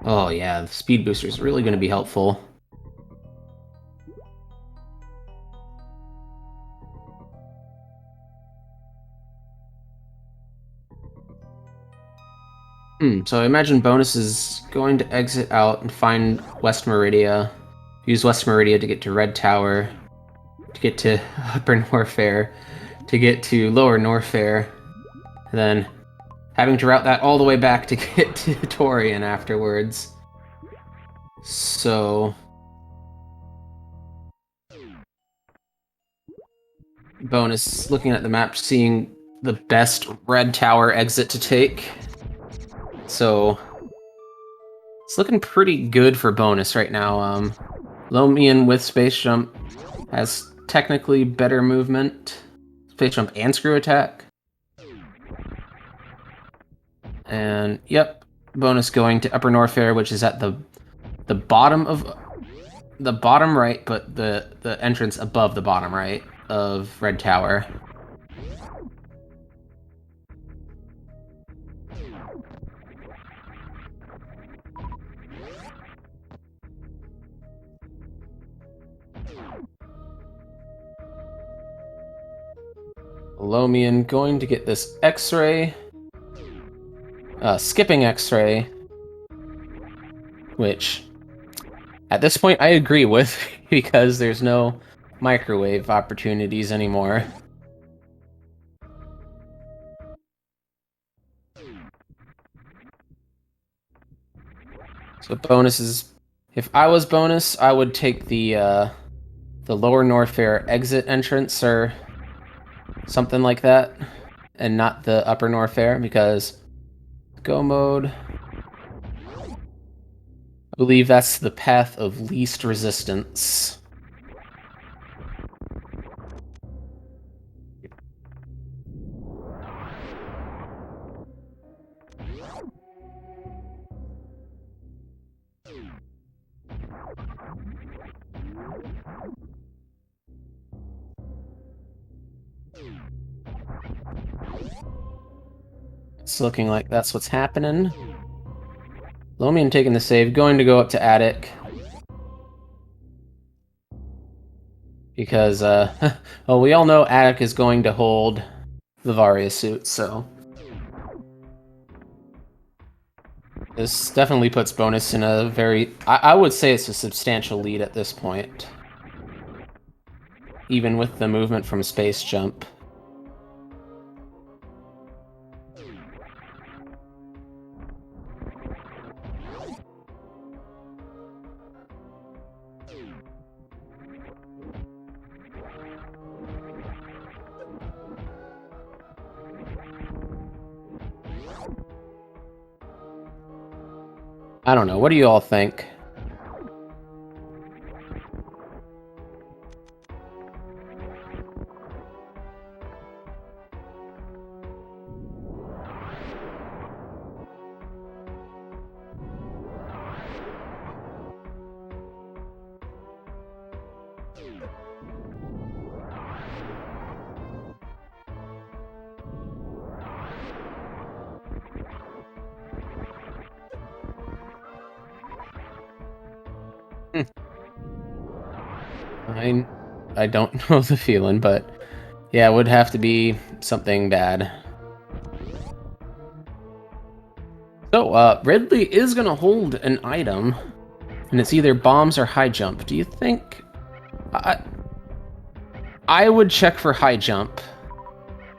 Oh yeah, the speed booster is really going to be helpful. So I imagine Bonus is going to exit out and find West Meridia. Use West Meridia to get to Red Tower, to get to Upper Norfair, to get to Lower Norfair, and then having to route that all the way back to get to Torian afterwards. So... Bonus, looking at the map, seeing the best Red Tower exit to take. So... It's looking pretty good for Bonus right now. Lomion with Space Jump has technically better movement. Space Jump and Screw Attack. And, yep, Bonus going to Upper Norfair, which is at the bottom of... The bottom right, but the entrance above the bottom right of Red Tower. Lomion going to get this X-Ray. Skipping X-Ray. Which At this point, I agree with, because there's no microwave opportunities anymore. So bonuses. If I was bonus, I would take the lower Norfair exit entrance or something like that, and not the upper Norfair, because go mode, I believe that's the path of least resistance. It's looking like that's what's happening. Lomion taking the save, going to go up to attic. Because, well, we all know attic is going to hold the Varia suit, so... This definitely puts bonus in a very... I would say it's a substantial lead at this point. Even with the movement from space jump. I don't know, what do you all think? I don't know the feeling, but yeah, it would have to be something bad. So, Ridley is gonna hold an item, and it's either bombs or high jump. Do you think... I would check for high jump,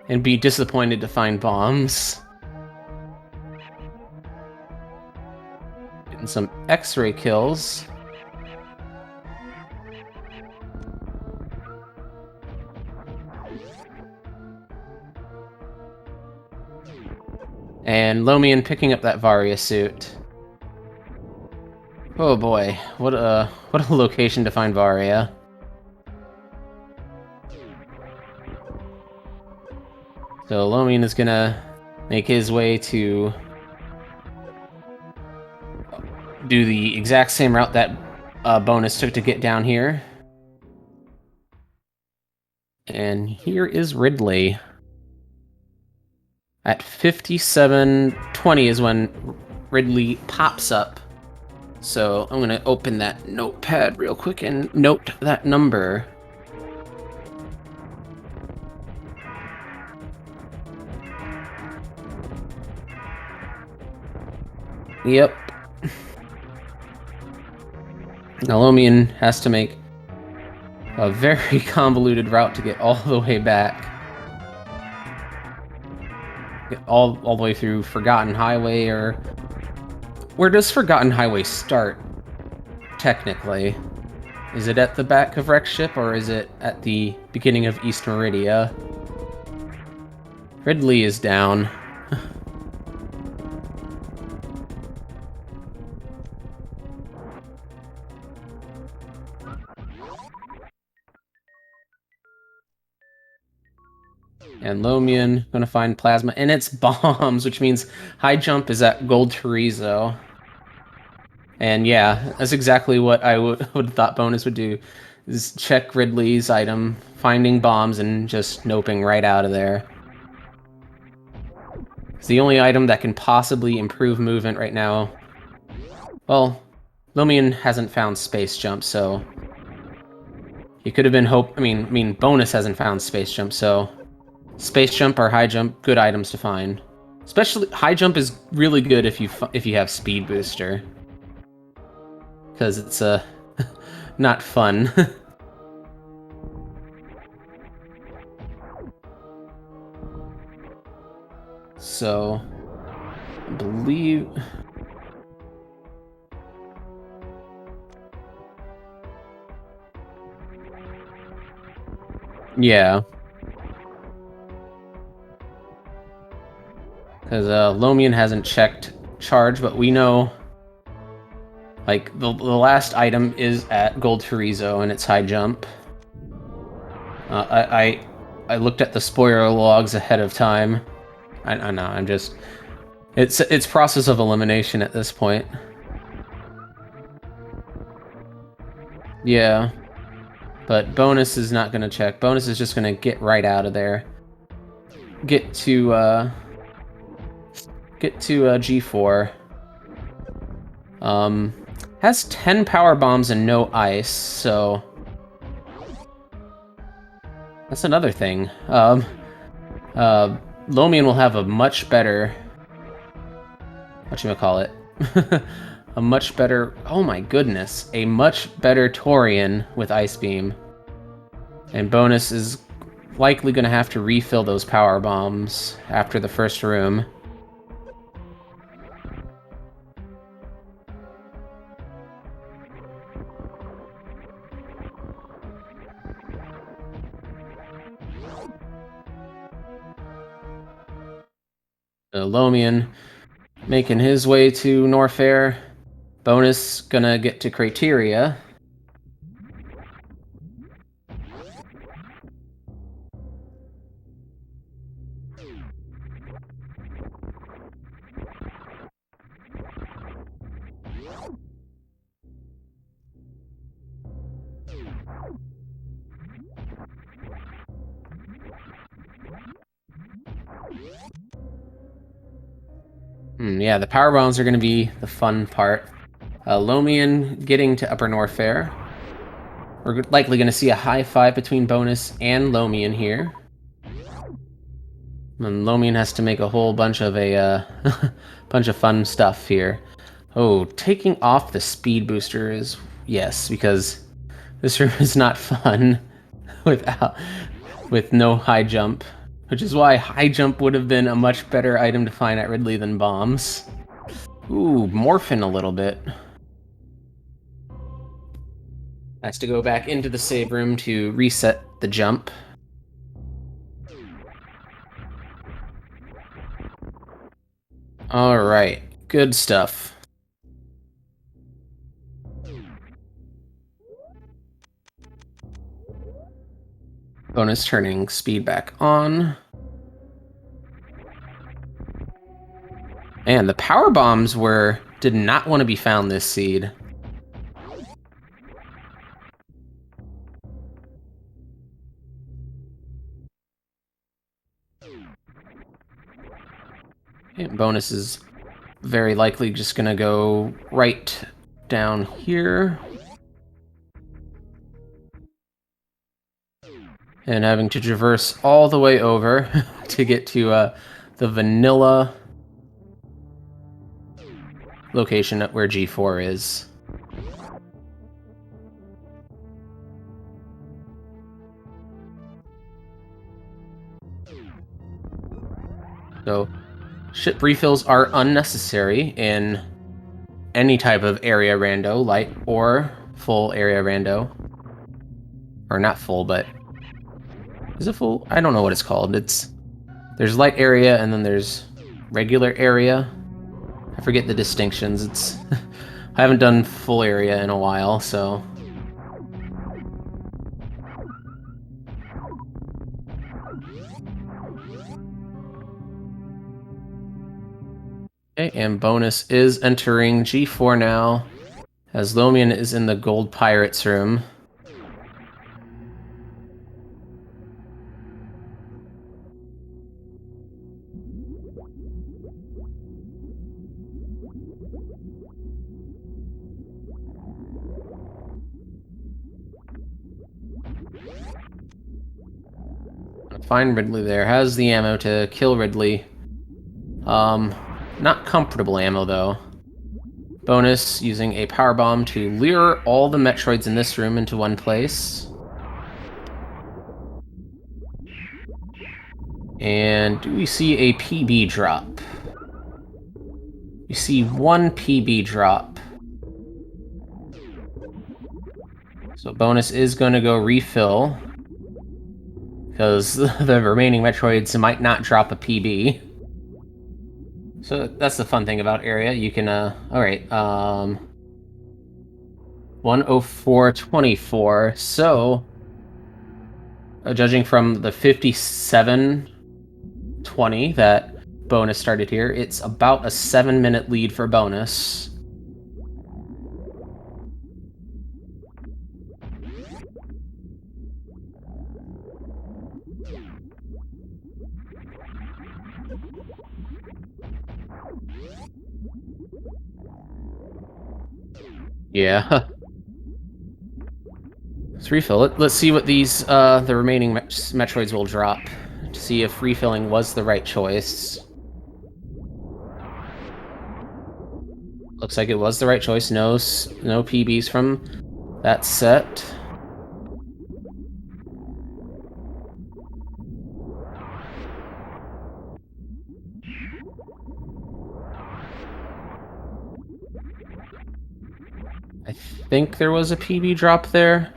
and be disappointed to find bombs. Getting some X-ray kills. And Lomion picking up that Varia suit. Oh boy, what a location to find Varia. So Lomion is gonna make his way to do the exact same route that Bonus took to get down here. And here is Ridley. At 57:20 is when Ridley pops up. So I'm going to open that notepad real quick and note that number. Yep. Now Lomion has to make a very convoluted route to get all the way back. Get all the way through Forgotten Highway, or... Where does Forgotten Highway start, technically? Is it at the back of Rex Ship, or is it at the beginning of East Meridia? Ridley is down. And Lomion gonna find plasma, and it's bombs, which means high jump is at Gold Chorizo. And yeah, that's exactly what I would have thought Bonus would do, is check Ridley's item, finding bombs, and just noping right out of there. It's the only item that can possibly improve movement right now. Well, Lomion hasn't found space jump, so he could have been I mean, Bonus hasn't found space jump, so space jump or high jump, good items to find. Especially high jump is really good if you have speed booster, because it's not fun. So, I believe... Yeah. Because Lomion hasn't checked charge, but we know... Like, the last item is at Gold Chorizo, and it's high jump. I looked at the spoiler logs ahead of time. I know, I'm just... It's process of elimination at this point. Yeah. But Bonus is not going to check. Bonus is just going to get right out of there. Get to G4. Has 10 power bombs and no ice, so... That's another thing. Lomion will have a much better... Whatchamacallit? A much better... Oh my goodness. A much better Torian with Ice Beam. And Bonus is likely going to have to refill those power bombs after the first room. Lomion making his way to Norfair. Bonus gonna get to Criteria. Yeah, the power bombs are going to be the fun part. Lomion getting to Upper Norfair. We're likely going to see a high five between Bonus and Lomion here. And Lomion has to make a whole bunch of bunch of fun stuff here. Oh, taking off the speed booster is yes, because this room is not fun with no high jump. Which is why high jump would have been a much better item to find at Ridley than bombs. Ooh, morphin' a little bit. Has to go back into the save room to reset the jump. Alright, good stuff. Bonus turning speed back on. And the power bombs did not want to be found this seed. And Bonus is very likely just gonna go right down here. And having to traverse all the way over to get to the vanilla location at where G4 is. So, ship refills are unnecessary in any type of area rando, light or full area rando. Or not full, but... Is it full? I don't know what it's called. There's light area and then there's regular area. I forget the distinctions. I haven't done full area in a while, so... Okay, and Bonus is entering G4 now, as Lomion is in the Gold Pirates room. Find Ridley there. Has the ammo to kill Ridley. Not comfortable ammo, though. Bonus using a power bomb to lure all the Metroids in this room into one place. And do we see a PB drop? We see one PB drop. So Bonus is going to go refill, because the remaining Metroids might not drop a PB. So that's the fun thing about area. You can, alright, 104.24. So, judging from the 57.20 that Bonus started here, it's about a 7-minute lead for Bonus. Yeah. Let's refill it. Let's see what these, the remaining Metroids will drop, to see if refilling was the right choice. Looks like it was the right choice. No PBs from that set. I think there was a PB drop there.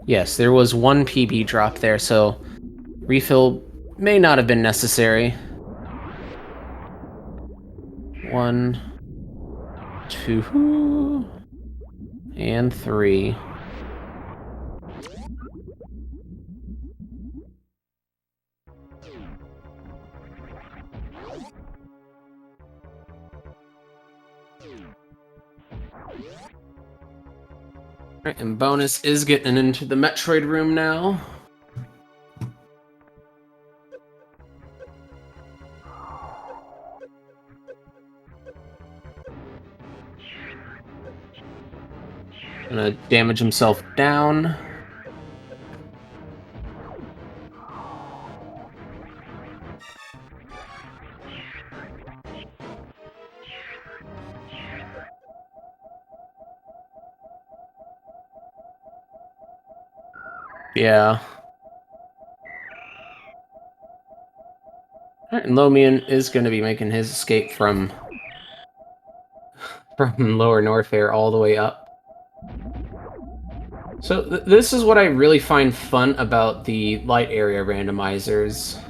Yes, there was one PB drop there, so refill may not have been necessary. 1, 2, and 3. Alright, and Bonus is getting into the Metroid room now. Gonna damage himself down. Yeah. Alright, and Lomion is going to be making his escape from Lower Norfair all the way up. So this is what I really find fun about the light area randomizers.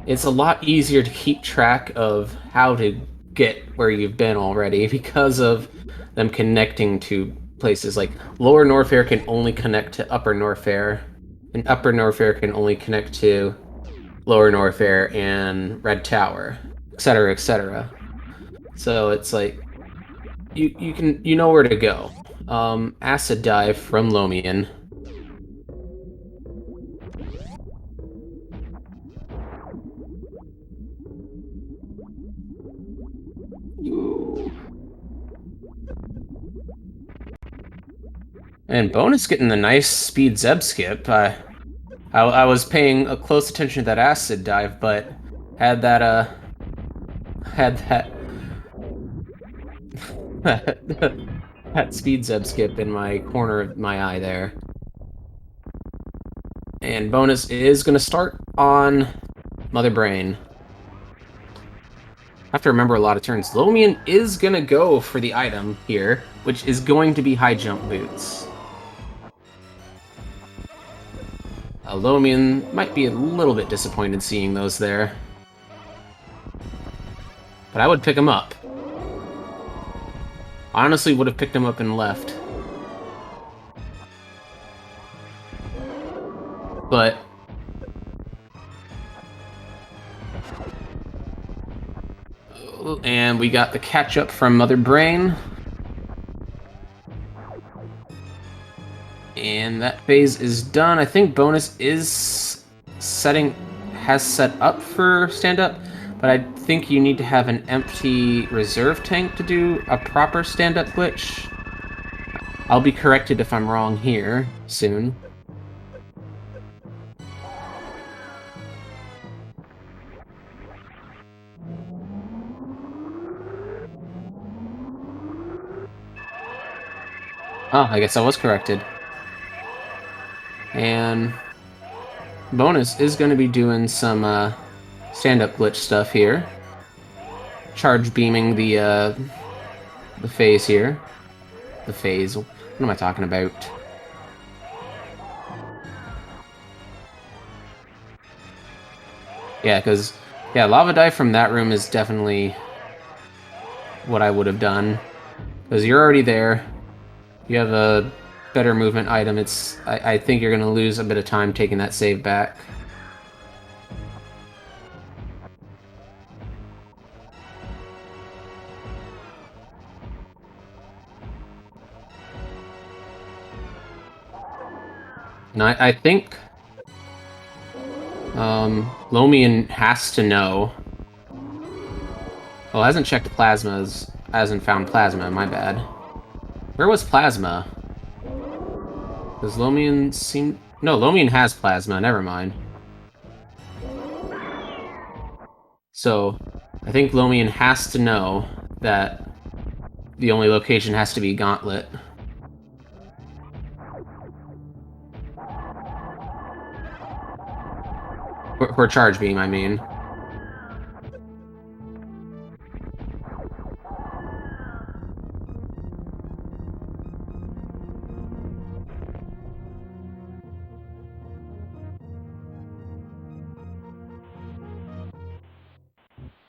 It's a lot easier to keep track of how to get where you've been already because of them connecting to places. Like Lower Norfair can only connect to Upper Norfair, and Upper Norfair can only connect to Lower Norfair and Red Tower, etc., etc. So it's like you know where to go. Acid dive from Lomion. And Bonus getting the nice speed Zeb skip. I was paying a close attention to that acid dive, but had that that speed Zeb skip in my corner of my eye there. And Bonus is going to start on Mother Brain. I have to remember a lot of turns. Lomion is going to go for the item here, which is going to be high jump boots. Lomion might be a little bit disappointed seeing those there. But I would pick them up. I honestly would have picked him up and left. But and we got the catch-up from Mother Brain. And that phase is done. I think Bonus is has set up for stand-up, but I think you need to have an empty reserve tank to do a proper stand-up glitch. I'll be corrected if I'm wrong here soon. Ah, I guess I was corrected. And Bonus is going to be doing some stand-up glitch stuff here. Charge beaming the phase here. The phase. What am I talking about? Yeah, because lava dive from that room is definitely what I would have done. Because you're already there. You have a better movement item. I think you're going to lose a bit of time taking that save back. And I think Lomion has to know. Well, hasn't checked plasmas. Hasn't found plasma, my bad. Where was plasma? Does Lomion seem... No, Lomion has plasma, never mind. So, I think Lomion has to know that the only location has to be Gauntlet. Or Charge Beam, I mean.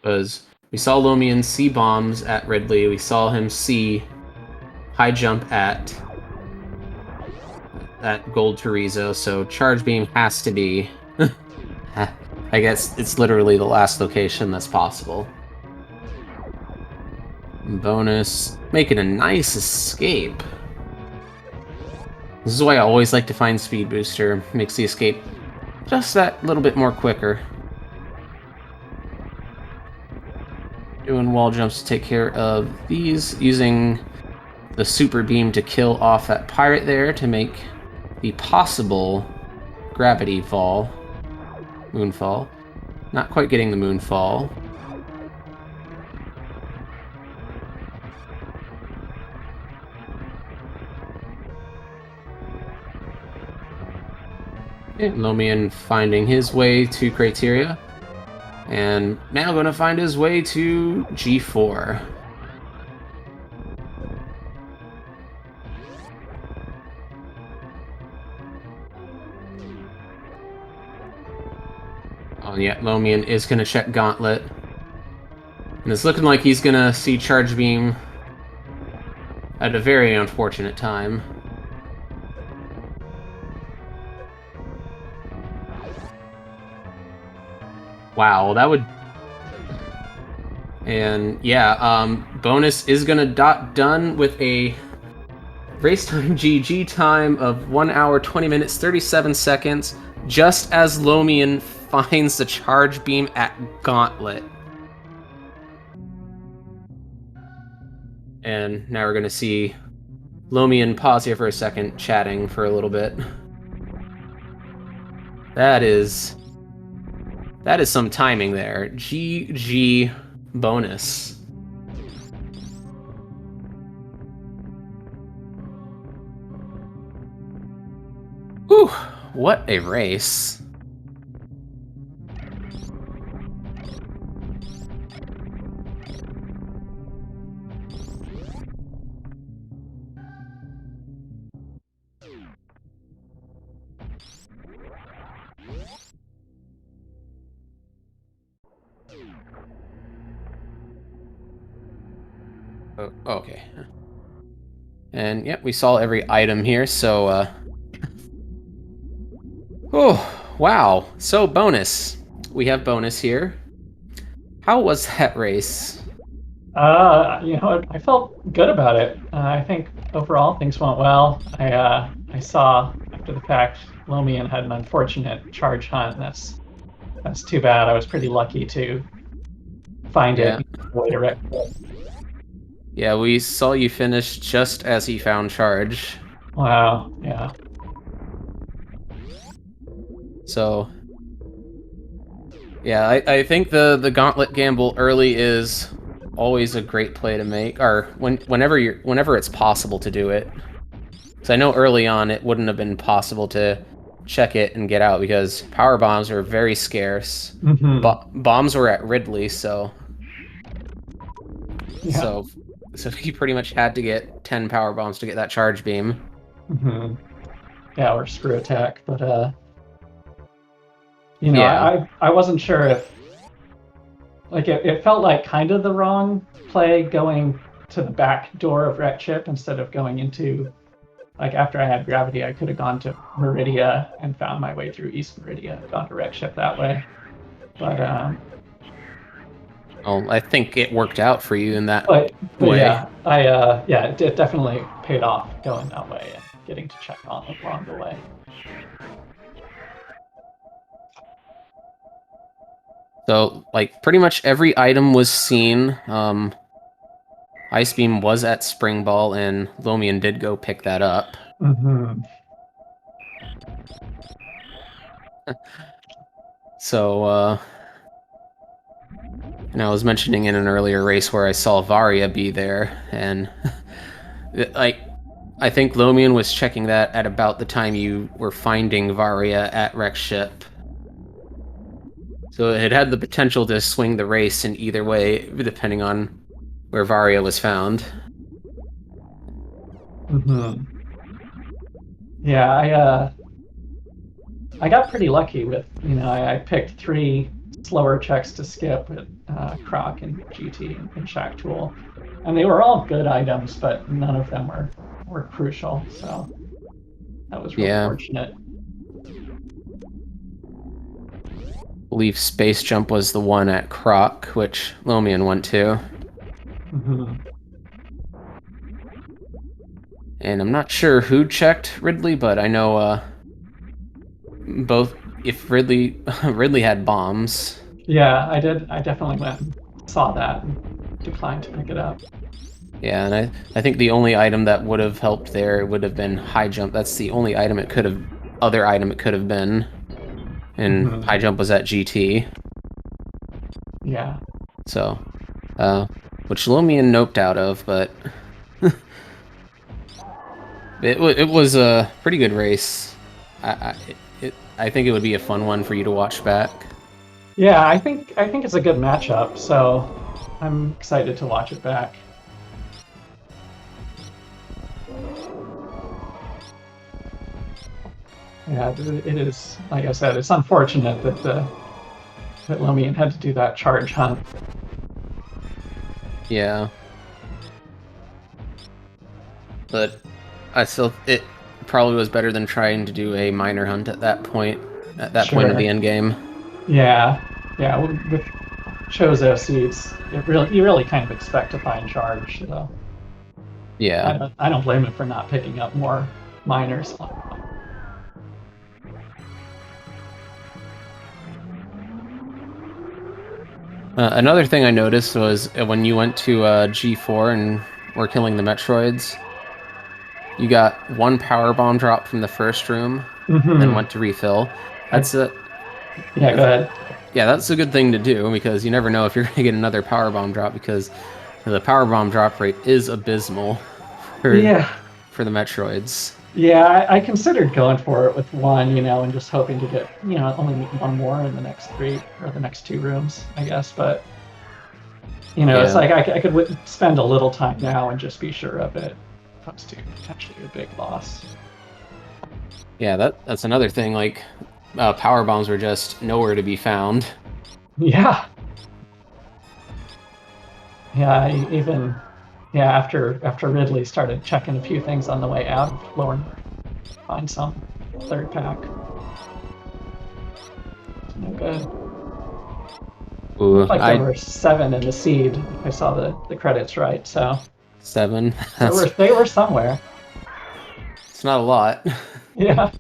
Because we saw Lomion see bombs at Ridley, we saw him see high jump at Gold Chorizo, so Charge Beam has to be... I guess it's literally the last location that's possible. Bonus, making a nice escape. This is why I always like to find Speed Booster. Makes the escape just that little bit more quicker. Doing wall jumps to take care of these, using the super beam to kill off that pirate there to make the possible gravity fall. Moonfall. Not quite getting the moonfall. Okay, Lomion finding his way to Criteria. And now gonna find his way to G4. Oh yeah, Lomion is gonna check Gauntlet. And it's looking like he's gonna see Charge Beam at a very unfortunate time. Wow, that would... And yeah, Bonus is gonna done with a race time GG time of 1 hour, 20 minutes, 37 seconds, just as Lomion finds the Charge Beam at Gauntlet. And now we're gonna see Lomion pause here for a second, chatting for a little bit. That is some timing there. GG Bonus. Whew, what a race. Oh, okay. And yep, we saw every item here, so oh, wow. So Bonus. We have Bonus here. How was that race? I felt good about it. I think overall things went well. I saw after the fact Lomion had an unfortunate charge hunt. That's too bad. I was pretty lucky to find it. Yeah, we saw you finish just as he found Charge. Wow, yeah. So, yeah, I think the Gauntlet gamble early is always a great play to make, or whenever it's possible to do it. So I know early on it wouldn't have been possible to check it and get out because power bombs are very scarce. Bombs were at Ridley, so Yeah. so he pretty much had to get 10 power bombs to get that charge beam. Yeah, or screw attack, but you know, Yeah. I wasn't sure if like it felt like kind of the wrong play going to the back door of Wreck Chip instead of going into like after I had gravity, I could have gone to Meridia and found my way through East Meridia, gone to Wreck Chip that way. But Well, I think it worked out for you in that but way. yeah, yeah, it definitely paid off going that way and getting to check on along the way. So, like, pretty much every item was seen. Ice Beam was at Spring Ball, and Lomian did go pick that up. So, and I was mentioning in an earlier race where I saw Varia be there, and like, I think Lomian was checking that at about the time you were finding Varia at Wreck Ship. So it had the potential to swing the race in either way, depending on where Varia was found. Yeah, I got pretty lucky with, you know, I picked 3 slower checks to skip with Croc and GT and Shack Tool. And they were all good items, but none of them were crucial. So that was real fortunate. I believe Space Jump was the one at Croc, which Lomian went to. And I'm not sure who checked Ridley, but I know both. If Ridley had bombs. Yeah, I did. I definitely went and saw that and declined to pick it up. Yeah, and I think the only item that would have helped there would have been high jump. That's the only item it could have, other item it could have been. And high jump was at GT. Yeah. So, which Lomian noped out of, but it was a pretty good race. I think it would be a fun one for you to watch back. Yeah, I think it's a good matchup, so I'm excited to watch it back. Yeah, it is. Like I said, it's unfortunate that that Lomian had to do that charge hunt. Yeah, but it probably was better than trying to do a minor hunt at that point. At that point of the end game. Yeah, yeah. With Chozo seeds, you really kind of expect to find charge. So yeah, I don't blame him for not picking up more minors. Another thing I noticed was when you went to G4 and were killing the Metroids, you got 1 power bomb drop from the first room, then went to refill. That's yeah. Go ahead. Yeah, that's a good thing to do because you never know if you're going to get another power bomb drop because the power bomb drop rate is abysmal for the Metroids. Yeah, I considered going for it with 1, you know, and just hoping to get, you know, only 1 more in the next 3 or the next 2 rooms, I guess. But, you know, it's like I could spend a little time now and just be sure of it, opposed to potentially a big loss. Yeah, that's another thing. Like, power bombs were just nowhere to be found. Yeah. Yeah, even after Ridley started checking a few things on the way out of Lower, find some 3rd pack. No good. Ooh, like there were 7 in the seed. If I saw the credits right, so 7. They were somewhere. It's not a lot. Yeah.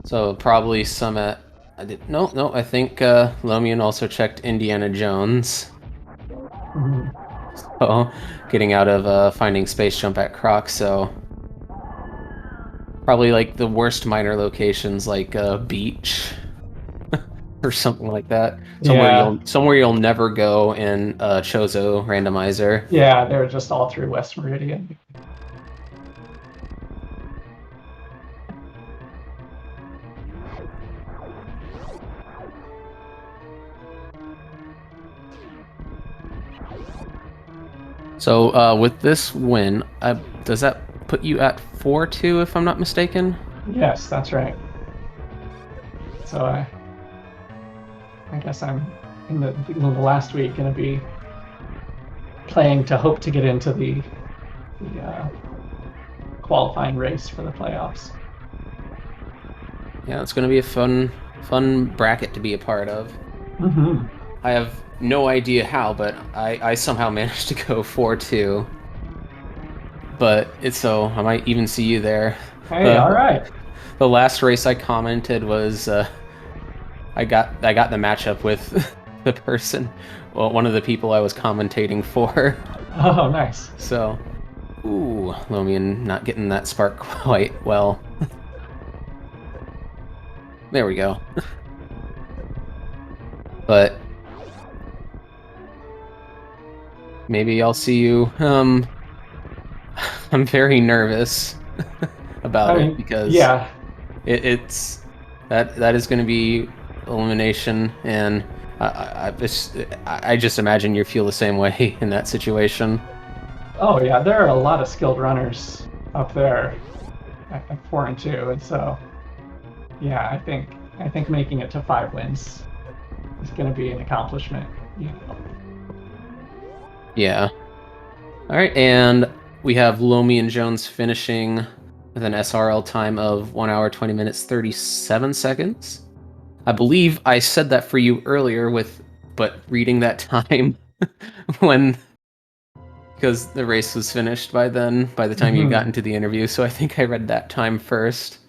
So probably some at. No. I think Lomian also checked Indiana Jones. So getting out of finding Space Jump at Croc. So probably like the worst minor locations, like beach or something like that. Somewhere you'll never go in Chozo Randomizer. Yeah, they're just all through West Meridian. So with this win, does that put you at 4-2 if I'm not mistaken? Yes, that's right. So I guess I'm in the last week going to be playing to hope to get into the qualifying race for the playoffs. Yeah, it's going to be a fun bracket to be a part of. Mm-hmm. I have no idea how, but I somehow managed to go 4-2. But so I might even see you there. Hey, all right. The last race I commented was I got the matchup with the person, well, one of the people I was commentating for. Oh, nice. So, ooh, Lomion not getting that spark quite well. There we go. But maybe I'll see you. I'm very nervous about it because yeah, it's that is going to be elimination, and I just imagine you feel the same way in that situation. oh yeah, there are a lot of skilled runners up there at 4-2, and so yeah, I think making it to 5 wins is going to be an accomplishment. You know. Yeah. All right, and we have LomionJones finishing with an SRL time of 1 hour 20 minutes 37 seconds. I believe I said that for you earlier but reading that time because the race was finished by the time you got into the interview, so I think I read that time first.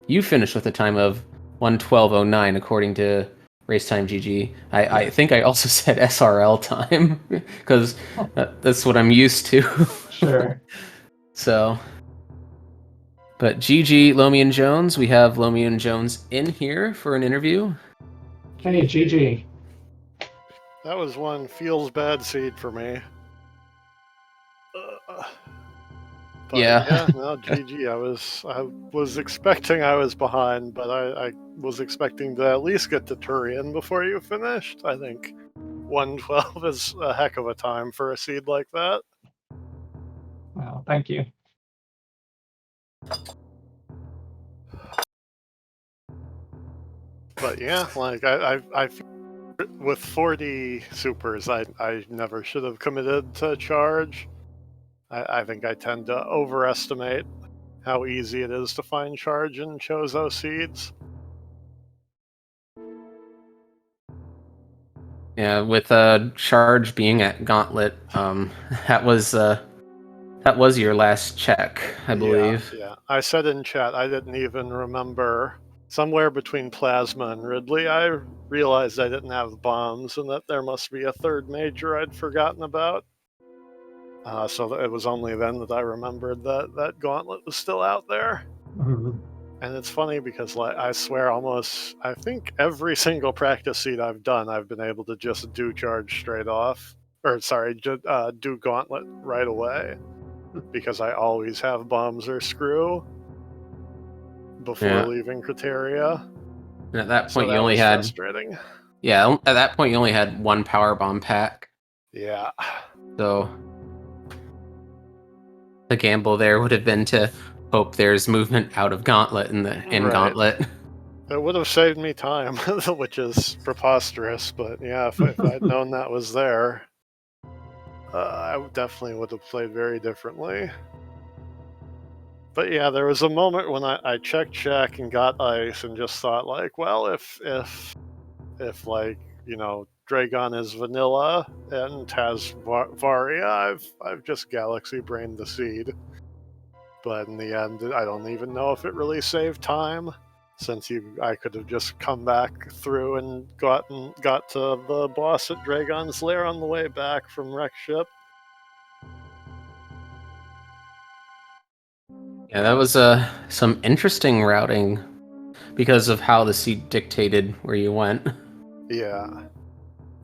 You finished with a time of 1:12:09 according to Race Time GG. I think I also said SRL time because that's what I'm used to. Sure. So, but GG LomionJones, we have LomionJones in here for an interview. Hey, GG. That was one feels bad seed for me. But Yeah. No, GG. I was expecting I was behind, but I was expecting to at least get to Turian before you finished. I think 1:12 is a heck of a time for a seed like that. Well, thank you. But yeah, like I with 40 supers, I never should have committed to charge. I think I tend to overestimate how easy it is to find charge in Chozo seeds. Yeah, with charge being at Gauntlet, that was your last check, I believe. Yeah. I said in chat I didn't even remember. Somewhere between Plasma and Ridley, I realized I didn't have bombs and that there must be a third major I'd forgotten about. So it was only then that I remembered that Gauntlet was still out there. Mhm. And it's funny because I swear I think every single practice seed I've done, I've been able to just do charge straight off. Or sorry, do Gauntlet right away. Because I always have bombs or screw before leaving Criteria. And at that point, so you only had frustrating. Yeah, at that point you only had one power bomb pack. Yeah. So the gamble there would have been to hope there's movement out of Gauntlet in Gauntlet. It would have saved me time, which is preposterous. But yeah, if I'd known that was there, I definitely would have played very differently. But yeah, there was a moment when I checked check and got ice and just thought like, well, if like, you know, Dragon is vanilla and has Varia, I've just galaxy brained the seed. But in the end, I don't even know if it really saved time, since I could have just come back through and got to the boss at Dragon's Lair on the way back from Wreck Ship. Yeah, that was some interesting routing because of how the seed dictated where you went.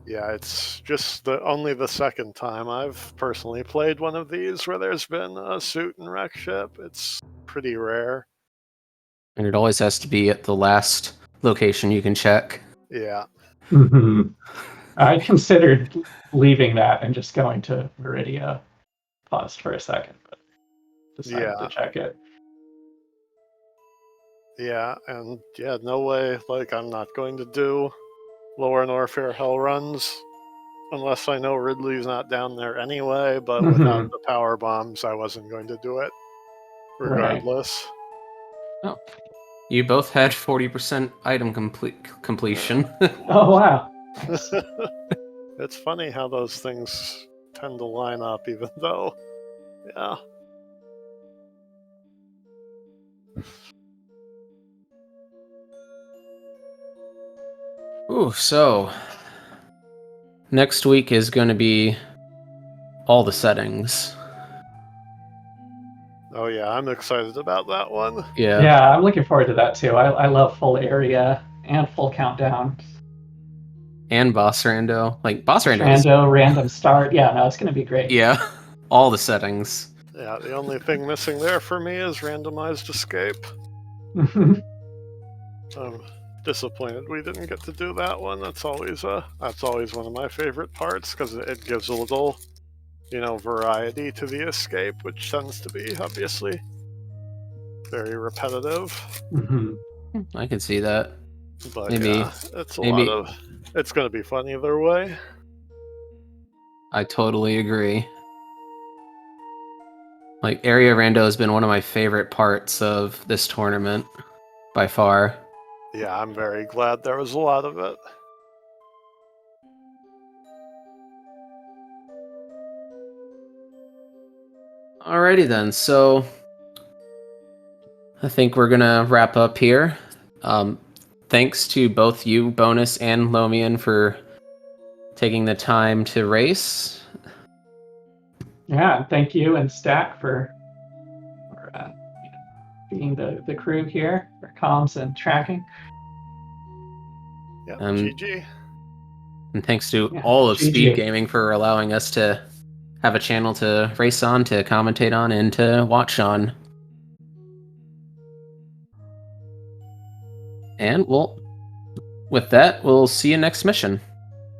Yeah, it's just only the second time I've personally played one of these where there's been a suit and Wreck Ship. It's pretty rare. And it always has to be at the last location you can check. Yeah. Mm-hmm. I considered leaving that and just going to Viridia. paused for a second, but decided to check it. Yeah, and yeah, no way. Like, I'm not going to do lower Norfair hell runs unless I know Ridley's not down there anyway. But without the power bombs, I wasn't going to do it regardless. Oh, you both had 40% item completion. Oh wow! It's funny how those things tend to line up, even though, yeah. Ooh, so next week is going to be all the settings. Oh yeah, I'm excited about that one. Yeah, I'm looking forward to that too. I love full area and full countdown. And boss rando. Like, boss rando. Rando, random start. Yeah, no, it's going to be great. Yeah, all the settings. Yeah, the only thing missing there for me is randomized escape. I'm disappointed we didn't get to do that one. That's always one of my favorite parts, because it gives a little, variety to the escape, which tends to be obviously very repetitive. I can see that. But maybe, yeah, it's going to be fun either way. I totally agree. Like, area rando has been one of my favorite parts of this tournament by far. Yeah, I'm very glad there was a lot of it. Alrighty then, so I think we're gonna wrap up here. Thanks to both you, Bonus and Lomion, for taking the time to race. Yeah, thank you and Stack for being the crew here for comms and tracking. Yeah, GG. And thanks to all of SpeedGaming for allowing us to have a channel to race on, to commentate on, and to watch on. And with that, we'll see you next mission.